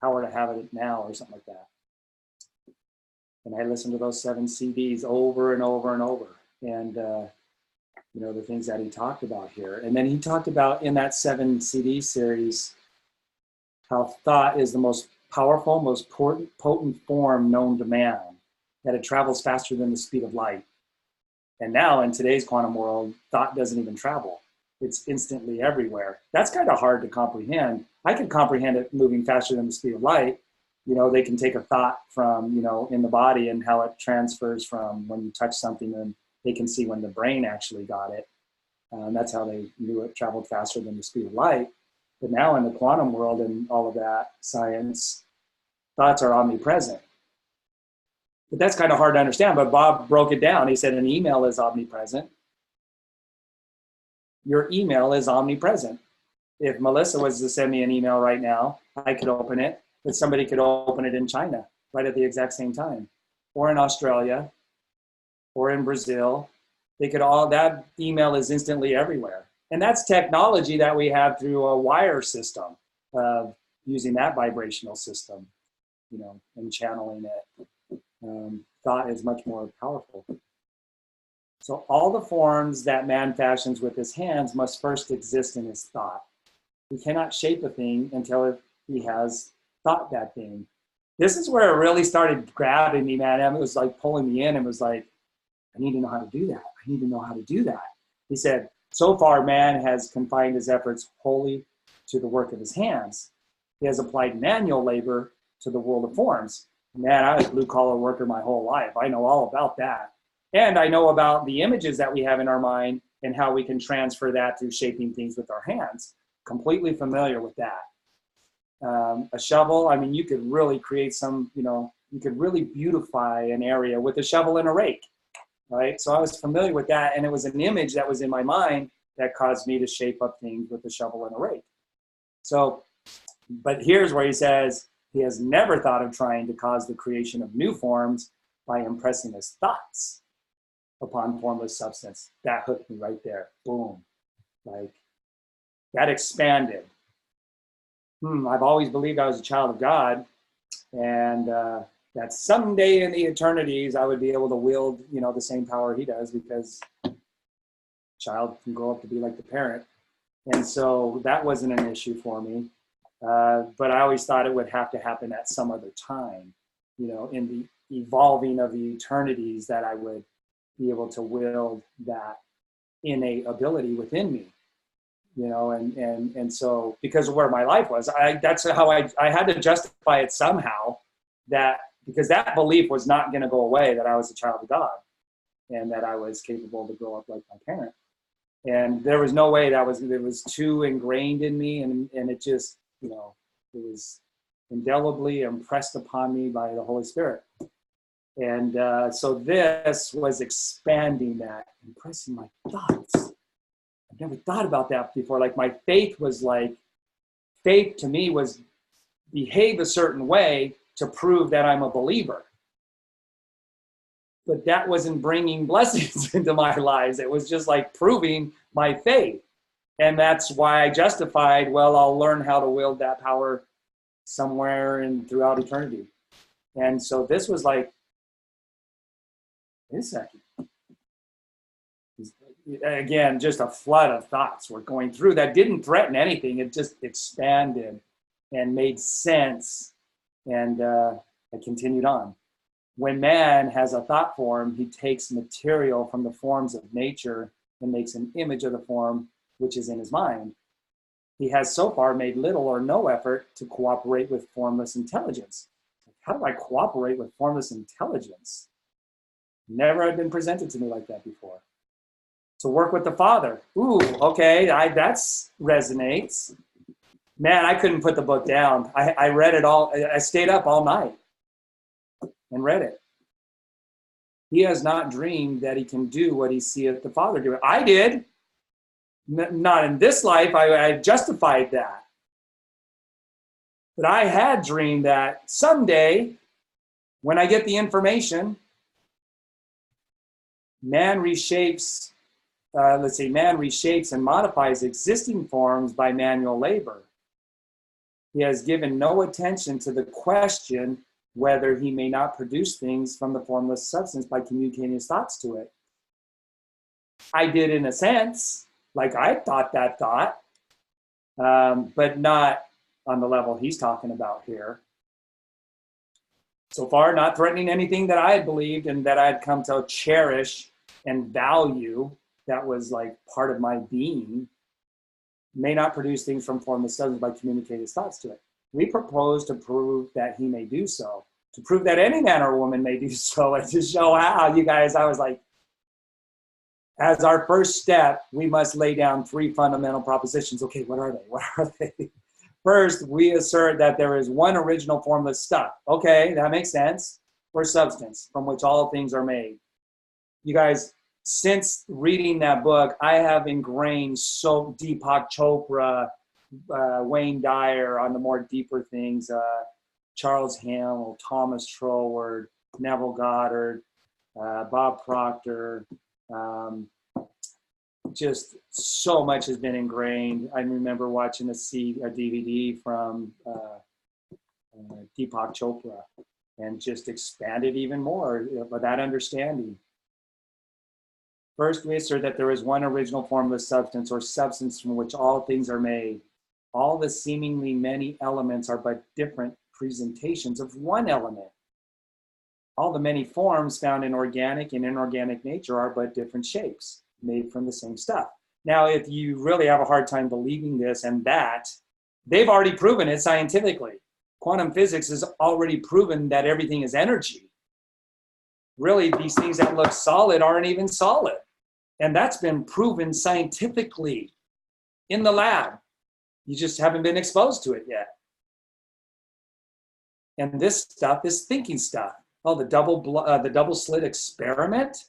How to Have It Now or something like that. And I listened to those 7 CDs over and over and over. And, you know, the things that he talked about here. And then he talked about in that 7 CD series, how thought is the most powerful, most potent form known to man, that it travels faster than the speed of light. And now in today's quantum world, thought doesn't even travel. It's instantly everywhere. That's kind of hard to comprehend. I can comprehend it moving faster than the speed of light. You know, they can take a thought from, you know, in the body and how it transfers from when you touch something, and they can see when the brain actually got it. That's how they knew it traveled faster than the speed of light. But now in the quantum world and all of that science, thoughts are omnipresent. But that's kind of hard to understand, but Bob broke it down. He said an email is omnipresent. Your email is omnipresent. If Melissa was to send me an email right now, I could open it, but somebody could open it in China right at the exact same time, or in Australia, or in Brazil. They could all, that email is instantly everywhere. And that's technology that we have through a wire system of using that vibrational system, you know, and channeling it. Thought is much more powerful. So all the forms that man fashions with his hands must first exist in his thought. He cannot shape a thing until he has thought that thing. This is where it really started grabbing me, man. It was like pulling me in and was like, I need to know how to do that. I need to know how to do that. He said, so far, man has confined his efforts wholly to the work of his hands. He has applied manual labor to the world of forms. Man, I was a blue-collar worker my whole life. I know all about that. And I know about the images that we have in our mind and how we can transfer that through shaping things with our hands. Completely familiar with that. A shovel, I mean, you could really create some, you know, you could really beautify an area with a shovel and a rake, right? So I was familiar with that, and it was an image that was in my mind that caused me to shape up things with a shovel and a rake. So, but here's where he says, he has never thought of trying to cause the creation of new forms by impressing his thoughts upon formless substance. That hooked me right there. Boom. Like, that expanded. I've always believed I was a child of God, and that someday in the eternities I would be able to wield, you know, the same power he does, because a child can grow up to be like the parent. And so that wasn't an issue for me. But I always thought it would have to happen at some other time, you know, in the evolving of the eternities, that I would be able to wield that innate ability within me, you know, and so because of where my life was, that's how I had to justify it somehow, that because that belief was not going to go away, that I was a child of God and that I was capable to grow up like my parent. And there was no way, it was too ingrained in me, and it just, you know, it was indelibly impressed upon me by the Holy Spirit. And so this was expanding that, impressing my thoughts. I've never thought about that before. Like my faith was like, faith to me was behave a certain way to prove that I'm a believer. But that wasn't bringing blessings into my lives. It was just like proving my faith. And that's why I justified, well, I'll learn how to wield that power somewhere and throughout eternity. And so this was like, wait a second. Again, just a flood of thoughts were going through that didn't threaten anything. It just expanded and made sense. And I continued on. When man has a thought form, he takes material from the forms of nature and makes an image of the form which is in his mind. He has so far made little or no effort to cooperate with formless intelligence. How do I cooperate with formless intelligence? Never had been presented to me like that before. To work with the Father. Ooh, okay, that resonates. Man, I couldn't put the book down. I read it all. I stayed up all night and read it. He has not dreamed that he can do what he seeth the Father do. I did. Not in this life. I justified that. But I had dreamed that someday, when I get the information, man reshapes and modifies existing forms by manual labor. He has given no attention to the question whether he may not produce things from the formless substance by communicating his thoughts to it. I did in a sense, like I thought that thought, but not on the level he's talking about here. So far, not threatening anything that I had believed and that I had come to cherish and value. That was like part of my being, may not produce things from formless substance by communicating his thoughts to it. We propose to prove that he may do so, to prove that any man or woman may do so, and to show how, you guys, I was like, as our first step, we must lay down 3 fundamental propositions. Okay, what are they? What are they? First, we assert that there is one original formless stuff. Okay, that makes sense. Or substance, from which all things are made. You guys, since reading that book, I have ingrained so Deepak Chopra, Wayne Dyer on the more deeper things, Charles Hamill, Thomas Troward, Neville Goddard, Bob Proctor. Just so much has been ingrained. I remember watching a DVD from Deepak Chopra and just expanded even more with that understanding. First, we assert that there is one original formless substance or substance from which all things are made. All the seemingly many elements are but different presentations of one element. All the many forms found in organic and inorganic nature are but different shapes made from the same stuff. Now, if you really have a hard time believing this and that, they've already proven it scientifically. Quantum physics has already proven that everything is energy. Really, these things that look solid aren't even solid. And that's been proven scientifically in the lab. You just haven't been exposed to it yet. And this stuff is thinking stuff. Oh, the double slit experiment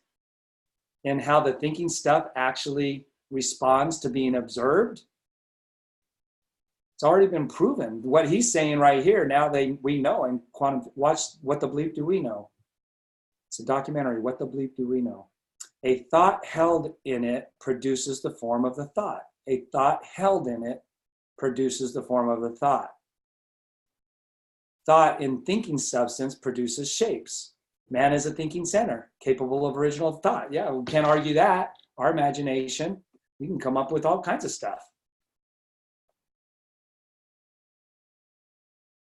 and how the thinking stuff actually responds to being observed. It's already been proven. What he's saying right here, now we know in quantum, watch What the Bleep Do We Know? It's a documentary, What the Bleep Do We Know? A thought held in it produces the form of the thought. A thought held in it produces the form of the thought. Thought in thinking substance produces shapes. Man is a thinking center, capable of original thought. Yeah, we can't argue that. Our imagination, we can come up with all kinds of stuff.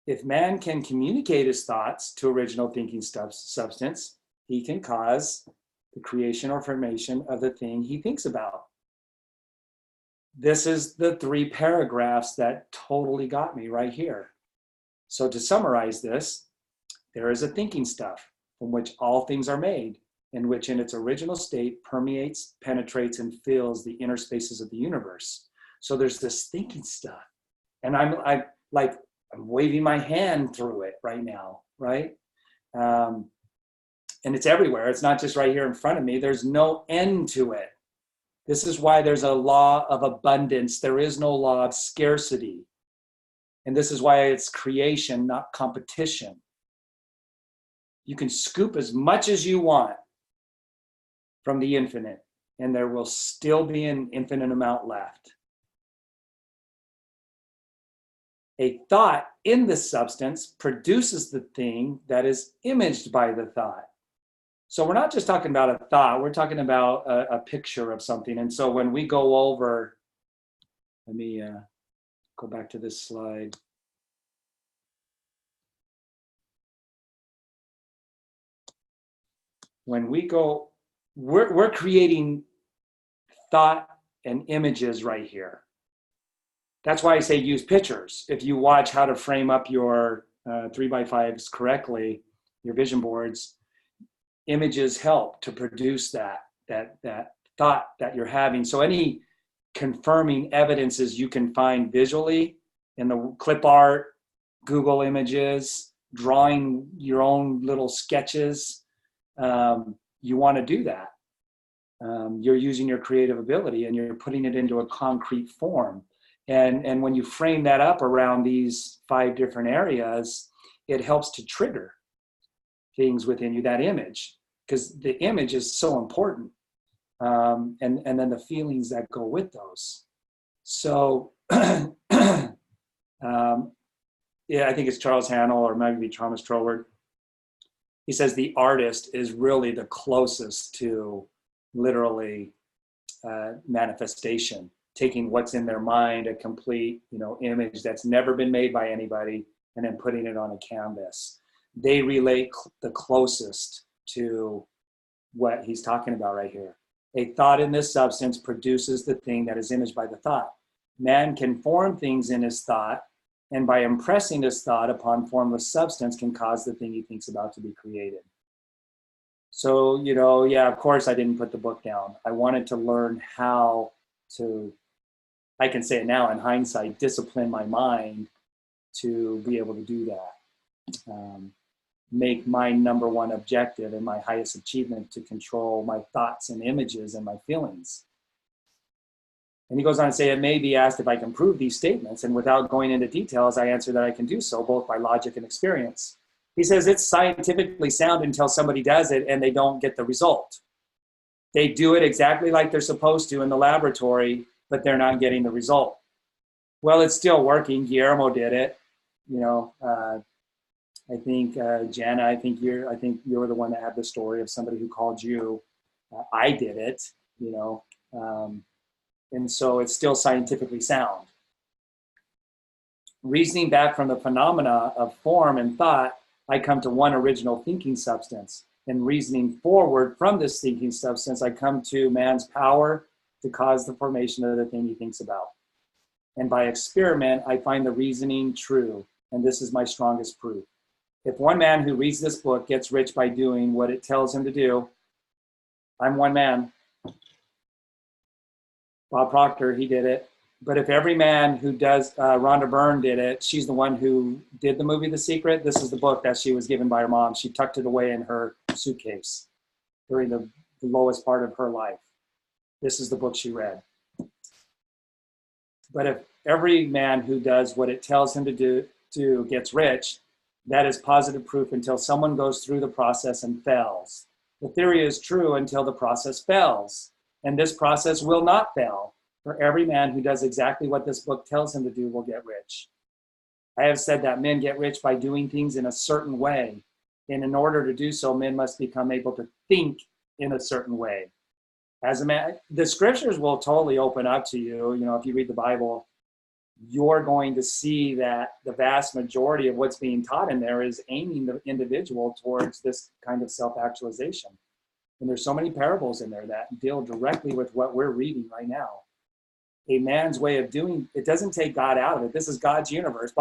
If man can communicate his thoughts to original thinking substance, he can cause the creation or formation of the thing he thinks about. This is the 3 paragraphs that totally got me right here. So to summarize this, there is a thinking stuff from which all things are made, and which in its original state permeates, penetrates, and fills the inner spaces of the universe. So there's this thinking stuff. And I'm waving my hand through it right now, right? And it's everywhere. It's not just right here in front of me. There's no end to it. This is why there's a law of abundance. There is no law of scarcity. And this is why it's creation, not competition. You can scoop as much as you want from the infinite, and there will still be an infinite amount left. A thought in the substance produces the thing that is imaged by the thought. So we're not just talking about a thought, we're talking about a picture of something. And so when we go over, let me go back to this slide. When we go, we're creating thought and images right here. That's why I say use pictures. If you watch how to frame up your 3x5s correctly, your vision boards, images help to produce that thought that you're having. So any confirming evidences you can find visually in the clip art, Google images, drawing your own little sketches, you want to do that. You're using your creative ability and you're putting it into a concrete form. And when you frame that up around these 5 different areas, it helps to trigger things within you, that image, because the image is so important. And then the feelings that go with those. So, yeah, I think it's Charles Hannell or maybe Thomas Troward. He says the artist is really the closest to literally manifestation, taking what's in their mind, a complete, image that's never been made by anybody, and then putting it on a canvas. They relate the closest to what he's talking about right here. A thought in this substance produces the thing that is imaged by the thought. Man can form things in his thought, and by impressing his thought upon formless substance can cause the thing he thinks about to be created. So, yeah, of course I didn't put the book down. I wanted to learn how to, I can say it now in hindsight, discipline my mind to be able to do that. Make my number one objective and my highest achievement to control my thoughts and images and my feelings. And he goes on to say, it may be asked if I can prove these statements, and without going into details, I answer that I can do so, both by logic and experience. He says it's scientifically sound until somebody does it and they don't get the result. They do it exactly like they're supposed to in the laboratory, but they're not getting the result. Well, it's still working. Guillermo did it. I think Jana, I think you're the one that had the story of somebody who called you. I did it, and so it's still scientifically sound. Reasoning back from the phenomena of form and thought, I come to one original thinking substance. And reasoning forward from this thinking substance, I come to man's power to cause the formation of the thing he thinks about. And by experiment, I find the reasoning true. And this is my strongest proof. If one man who reads this book gets rich by doing what it tells him to do, I'm one man. Bob Proctor, he did it. But if every man who does, Rhonda Byrne did it, she's the one who did the movie The Secret. This is the book that she was given by her mom. She tucked it away in her suitcase during the lowest part of her life. This is the book she read. But if every man who does what it tells him to do gets rich, that is positive proof until someone goes through the process and fails. The theory is true until the process fails. And this process will not fail. For every man who does exactly what this book tells him to do will get rich. I have said that men get rich by doing things in a certain way. And in order to do so, men must become able to think in a certain way. As a man, the scriptures will totally open up to you. If you read the Bible, you're going to see that the vast majority of what's being taught in there is aiming the individual towards this kind of self-actualization. And there's so many parables in there that deal directly with what we're reading right now. A man's way of doing it doesn't take God out of it. This is God's universe.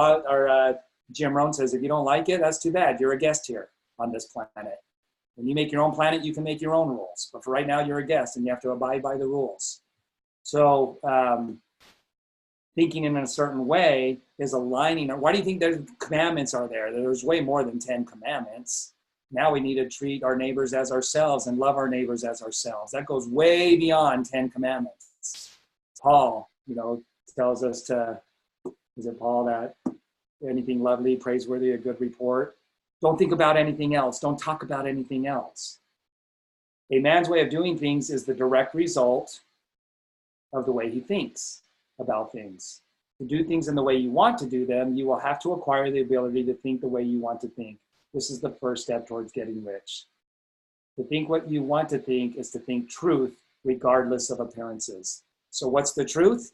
Jim Rohn says, if you don't like it, that's too bad. You're a guest here on this planet. When you make your own planet, you can make your own rules. But for right now, you're a guest and you have to abide by the rules. So thinking in a certain way is aligning. Why do you think the commandments are there? There's way more than 10 commandments. Now we need to treat our neighbors as ourselves and love our neighbors as ourselves. That goes way beyond 10 commandments. Paul, tells us to, is it Paul that anything lovely, praiseworthy, a good report? Don't think about anything else. Don't talk about anything else. A man's way of doing things is the direct result of the way he thinks about things. To do things in the way you want to do them, you will have to acquire the ability to think the way you want to think. This is the first step towards getting rich. To think what you want to think is to think truth regardless of appearances. So what's the truth?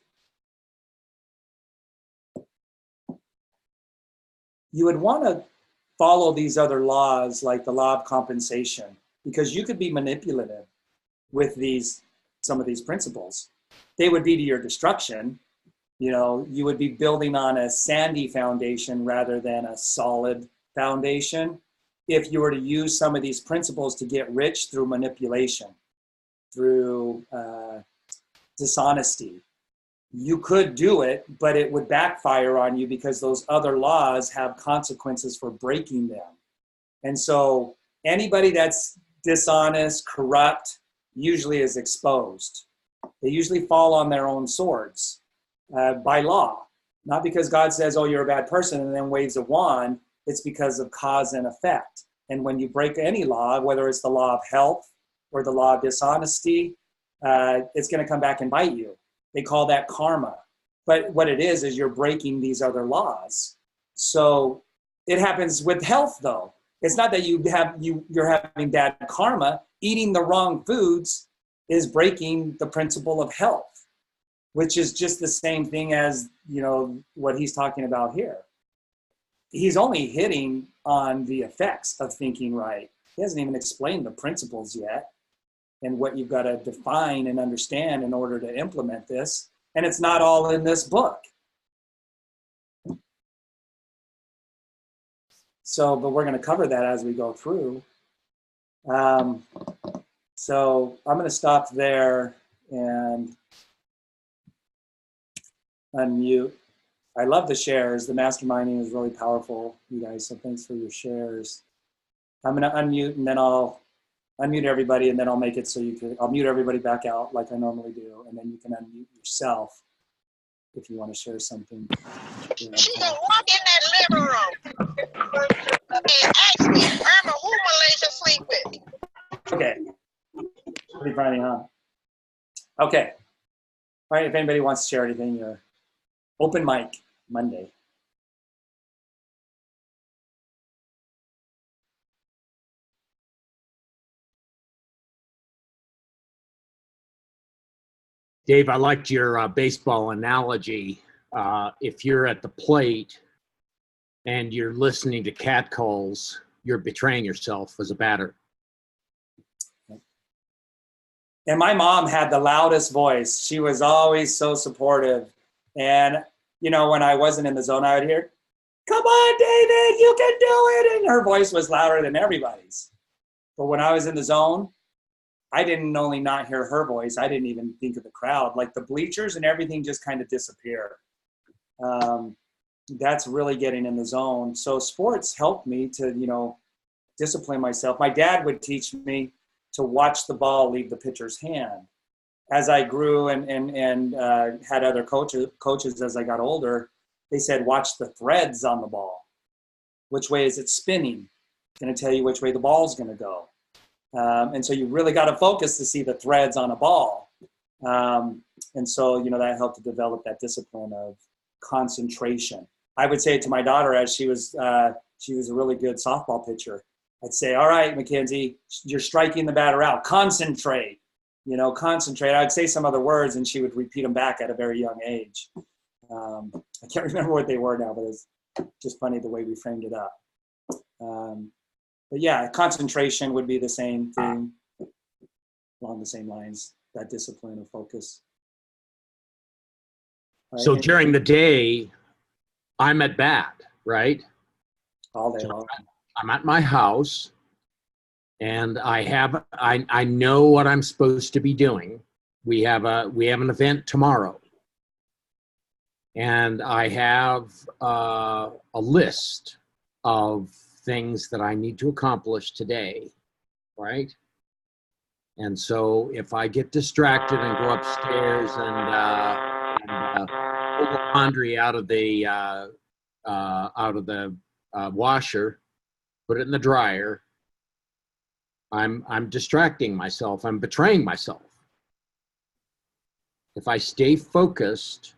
You would want to follow these other laws, like the law of compensation, because you could be manipulative with some of these principles. They would be to your destruction. You would be building on a sandy foundation rather than a solid foundation if you were to use some of these principles to get rich through manipulation, through dishonesty. You could do it, but it would backfire on you because those other laws have consequences for breaking them. And so anybody that's dishonest, corrupt, usually is exposed. They usually fall on their own swords by law, not because God says, oh, you're a bad person, and then waves a wand. It's because of cause and effect. And when you break any law, whether it's the law of health or the law of dishonesty, it's going to come back and bite you. They call that karma. But what it is you're breaking these other laws. So it happens with health, though. It's not that you're having bad karma. Eating the wrong foods is breaking the principle of health, which is just the same thing as, what he's talking about here. He's only hitting on the effects of thinking right. He hasn't even explained the principles yet and what you've got to define and understand in order to implement this. And it's not all in this book. So, but we're going to cover that as we go through. So I'm going to stop there and unmute. I love the shares. The masterminding is really powerful, you guys. So thanks for your shares. I'm going to unmute and then I'll unmute everybody and then I'll make it so I'll mute everybody back out like I normally do. And then you can unmute yourself if you want to share something. She gonna walk in that living room and ask me, Irma, who Malaysia sleep with? Okay. Pretty funny, huh? Okay. All right, if anybody wants to share anything, open mic Monday. Dave, I liked your baseball analogy. If you're at the plate and you're listening to catcalls, you're betraying yourself as a batter. And my mom had the loudest voice. She was always so supportive. And, when I wasn't in the zone, I would hear, come on, David, you can do it. And her voice was louder than everybody's. But when I was in the zone, I didn't only not hear her voice, I didn't even think of the crowd. Like the bleachers and everything just kind of disappear. That's really getting in the zone. So sports helped me to, discipline myself. My dad would teach me to watch the ball leave the pitcher's hand. As I grew and had other coaches as I got older, they said, watch the threads on the ball. Which way is it spinning? It's going to tell you which way the ball's going to go. And so you really got to focus to see the threads on a ball. And so, that helped to develop that discipline of concentration. I would say it to my daughter as she was a really good softball pitcher. I'd say, all right, Mackenzie, you're striking the batter out. Concentrate, concentrate. I'd say some other words and she would repeat them back at a very young age. I can't remember what they were now, but it's just funny the way we framed it up. But yeah, concentration would be the same thing, along the same lines, that discipline of focus. So during the day, I'm at bat, right? All day long. I'm at my house and I know what I'm supposed to be doing. We have an event tomorrow. And I have a list of things that I need to accomplish today, right? And so if I get distracted and go upstairs and pull the laundry out of the washer, put it in the dryer, I'm distracting myself. I'm betraying myself. If I stay focused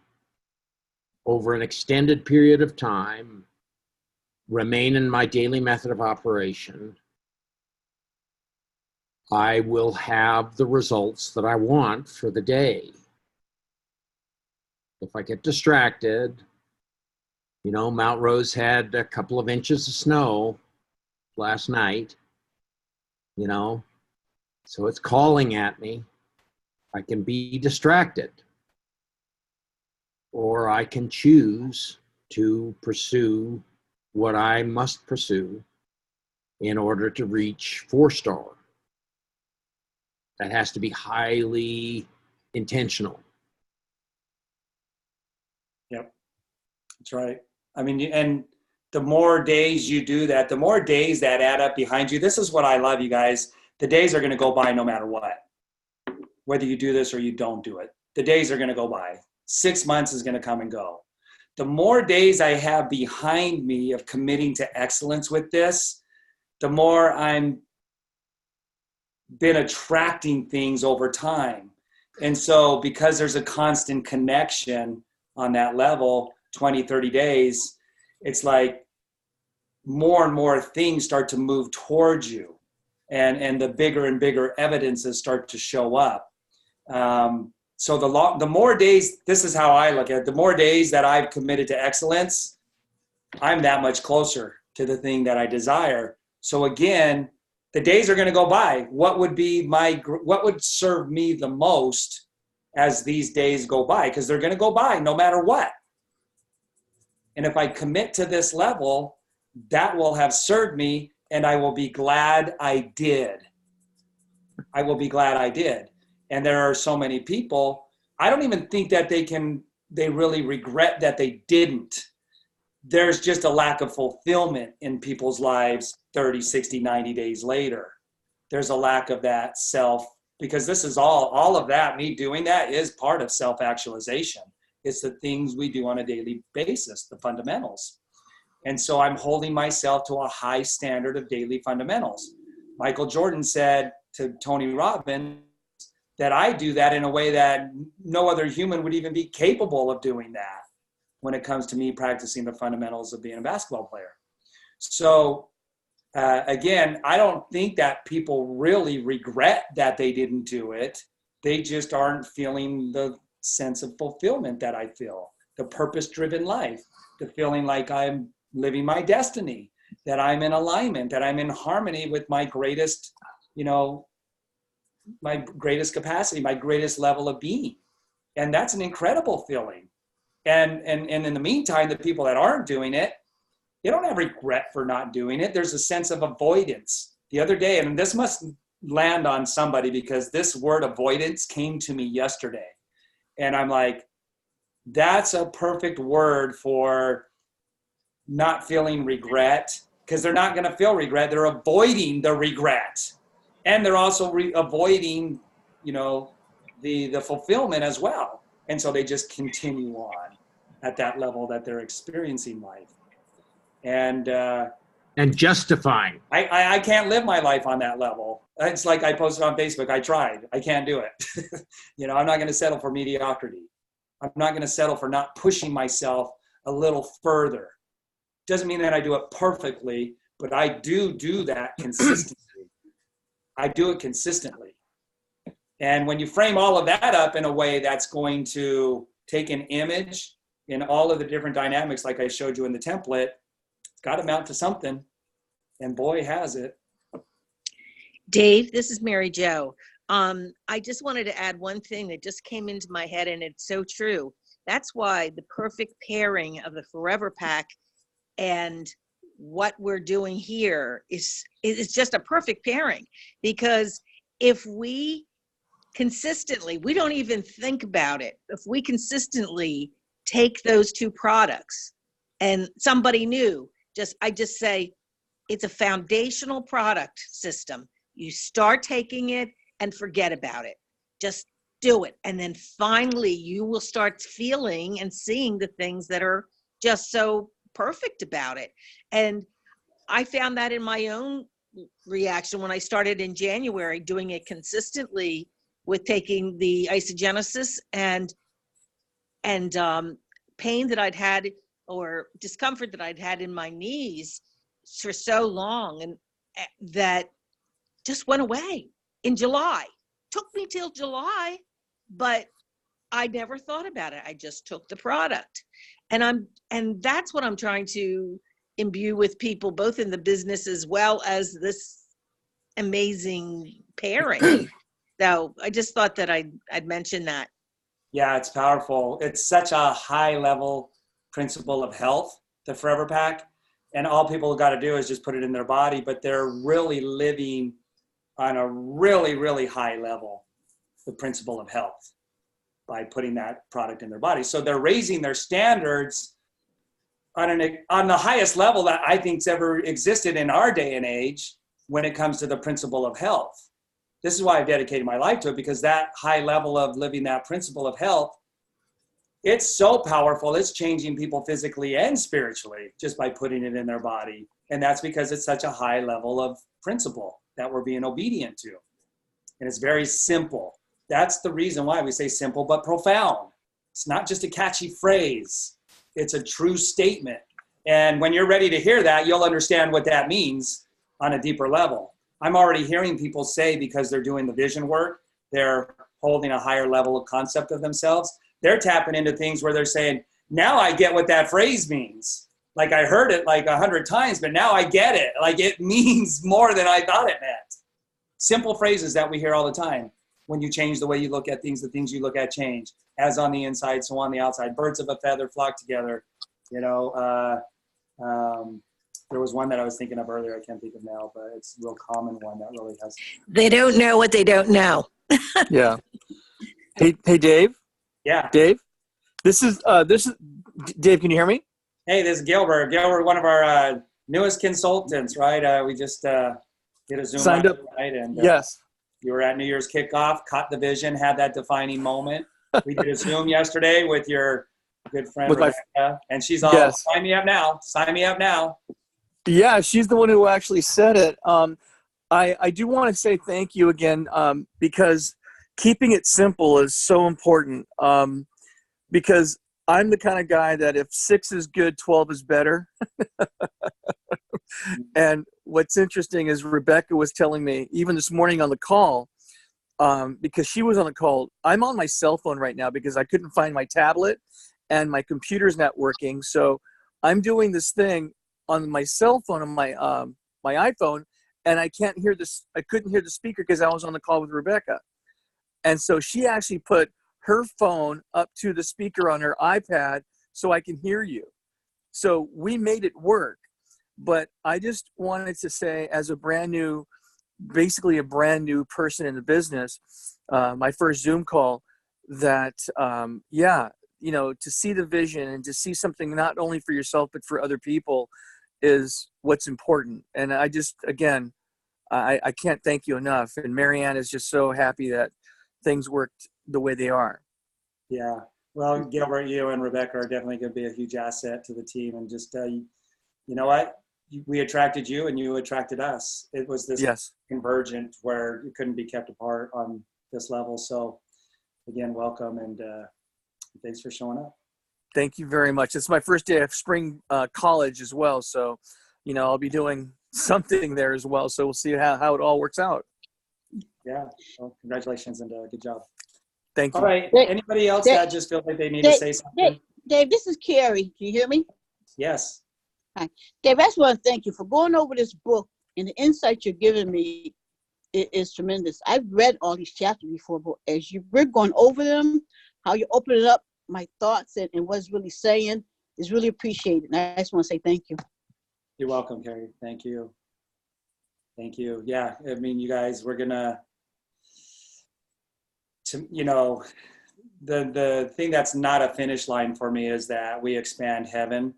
over an extended period of time, remain in my daily method of operation, I will have the results that I want for the day. If I get distracted, Mount Rose had a couple of inches of snow last night, so it's calling at me. I can be distracted, or I can choose to pursue what I must pursue in order to reach 4-star. That has to be highly intentional. Yep, that's right. I mean, and the more days you do that, the more days that add up behind you. This is what I love, you guys. The days are going to go by no matter what. Whether you do this or you don't do it, the days are going to go by. 6 months is going to come and go. The more days I have behind me of committing to excellence with this, the more I'm been attracting things over time. And so because there's a constant connection on that level, 20, 30 days, it's like more and more things start to move towards you. And the bigger and bigger evidences start to show up. So the more days, this is how I look at it, the more days that I've committed to excellence, I'm that much closer to the thing that I desire. So again, the days are going to go by. What would serve me the most as these days go by? Because they're going to go by no matter what. And if I commit to this level, that will have served me, and I will be glad I did. I will be glad I did. And there are so many people, I don't even think that they really regret that they didn't. There's just a lack of fulfillment in people's lives 30, 60, 90 days later. There's a lack of that self, because this is all of that, me doing that is part of self-actualization. It's the things we do on a daily basis, the fundamentals. And so I'm holding myself to a high standard of daily fundamentals. Michael Jordan said to Tony Robbins that I do that in a way that no other human would even be capable of doing that when it comes to me practicing the fundamentals of being a basketball player. So again, I don't think that people really regret that they didn't do it. They just aren't feeling the sense of fulfillment that I feel, the purpose-driven life, the feeling like I'm living my destiny, that I'm in alignment, that I'm in harmony with my greatest, my greatest capacity, my greatest level of being. And that's an incredible feeling. And in the meantime, the people that aren't doing it, they don't have regret for not doing it. There's a sense of avoidance. The other day, and this must land on somebody because this word avoidance came to me yesterday. And I'm like, that's a perfect word for not feeling regret, because they're not going to feel regret. They're avoiding the regret. And they're also avoiding, the fulfillment as well. And so they just continue on at that level that they're experiencing life. And justifying. I can't live my life on that level. It's like I posted on Facebook, I tried. I can't do it. I'm not going to settle for mediocrity. I'm not going to settle for not pushing myself a little further. Doesn't mean that I do it perfectly, but I do that consistently. I do it consistently. And when you frame all of that up in a way that's going to take an image in all of the different dynamics, like I showed you in the template, it's got to amount to something. And boy, has it. Dave, this is Mary Jo. I just wanted to add one thing that just came into my head, and it's so true. That's why the perfect pairing of the Forever Pack and what we're doing here is just a perfect pairing, because if we consistently, we don't even think about it, if we consistently take those two products and somebody new, I just say, it's a foundational product system. You start taking it and forget about it. Just do it. And then finally you will start feeling and seeing the things that are just so perfect about it. And I found that in my own reaction when I started in January doing it consistently with taking the isogenesis and pain that I'd had or discomfort that I'd had in my knees for so long, and that just went away in July. Took me till July, but I never thought about it. I just took the product. And that's what I'm trying to imbue with people, both in the business as well as this amazing pairing. So I just thought that I'd mention that. Yeah, it's powerful. It's such a high level principle of health, the Forever Pack. And all people got to do is just put it in their body, but they're really living on a really, really high level, the principle of health, by putting that product in their body. So they're raising their standards on the highest level that I think's ever existed in our day and age when it comes to the principle of health. This is why I've dedicated my life to it, because that high level of living that principle of health, it's so powerful. It's changing people physically and spiritually just by putting it in their body. And that's because it's such a high level of principle that we're being obedient to. And it's very simple. That's the reason why we say simple but profound. It's not just a catchy phrase. It's a true statement. And when you're ready to hear that, you'll understand what that means on a deeper level. I'm already hearing people say, because they're doing the vision work, they're holding a higher level of concept of themselves. They're tapping into things where they're saying, now I get what that phrase means. Like I heard it like 100 times, but now I get it. Like it means more than I thought it meant. Simple phrases that we hear all the time. When you change the way you look at things, the things you look at change. As on the inside, so on the outside. Birds of a feather flock together. You know, there was one that I was thinking of earlier. I can't think of now, but it's a real common one that really has. They don't know what they don't know. Yeah. Hey, Dave. Yeah. Dave. This is Dave. Can you hear me? Hey, this is Gilbert. Gilbert, one of our newest consultants, right? We just did a Zoom Signed up. right? And Yes. you were at New Year's kickoff, caught the vision, had that defining moment. We did a Zoom yesterday with your good friend With Rebecca, and she's all, Yes. sign me up now. Sign me up now. Yeah, she's the one who actually said it. I do want to say thank you again, because keeping it simple is so important. Because I'm the kind of guy that if 6 is good, 12 is better. And what's interesting is Rebecca was telling me, even this morning on the call, because she was on the call, I'm on my cell phone right now because I couldn't find my tablet and my computer's not working. So I'm doing this thing on my cell phone, on my my iPhone, and I can't hear this. I couldn't hear the speaker because I was on the call with Rebecca. And so she actually put her phone up to the speaker on her iPad so I can hear you. So we made it work. But I just wanted to say, as a basically a brand new person in the business, my first Zoom call, that, you know, to see the vision and to see something not only for yourself, but for other people is what's important. And I just, again, I can't thank you enough. And Marianne is just so happy that things worked the way they are. Yeah. Well, Gilbert, you and Rebecca are definitely going to be a huge asset to the team. And just, you know what? We attracted you and you attracted us. It was this Yes. convergent where it couldn't be kept apart on this level. So again, welcome, and thanks for showing up. Thank you very much. It's my first day of spring college as well. So, you know, I'll be doing something there as well. So we'll see how it all works out. Yeah. Well, congratulations and good job. Thank you. All right. Dave- Anybody else Dave- that just feels like they need to say something? Dave, this is Carrie. Can you hear me? Yes. Dave, I just want to thank you for going over this book, and the insight you're giving me is tremendous. I've read all these chapters before, but as we're going over them, how you open it up, my thoughts and what's really saying is really appreciated. And I just want to say thank you. You're welcome, Carrie. Thank you. Thank you. Yeah. I mean, you guys, we're going to, you know, the thing that's not a finish line for me is that we expand heaven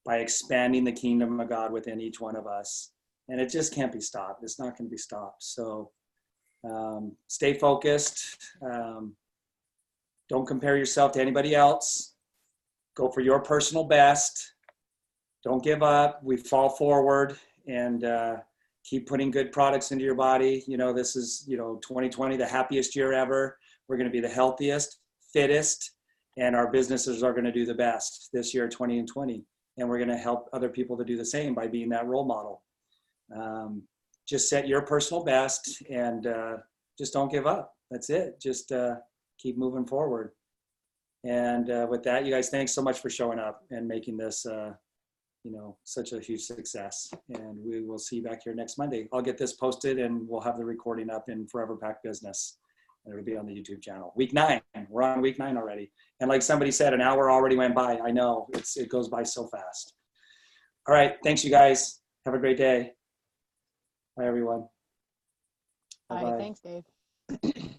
by expanding the kingdom of God within each one of us. and it just can't be stopped. It's not going to be stopped. So stay focused. Don't compare yourself to anybody else. Go for your personal best. Don't give up. We fall forward, and keep putting good products into your body. You know, this is, 2020, the happiest year ever. We're going to be the healthiest, fittest, and our businesses are going to do the best this year, 2020. And we're going to help other people to do the same by being that role model. Just set your personal best, and just don't give up. That's it. Just keep moving forward. And with that, you guys, thanks so much for showing up and making this, such a huge success. And we will see you back here next Monday. I'll get this posted, and we'll have the recording up in Forever Pack Business. And it'll be on the YouTube channel. Week 9. We're on week 9 already. And like somebody said, an hour already went by. I know, it goes by so fast. All right. Thanks, you guys. Have a great day. Bye, everyone. All Bye-bye. right, thanks, Dave.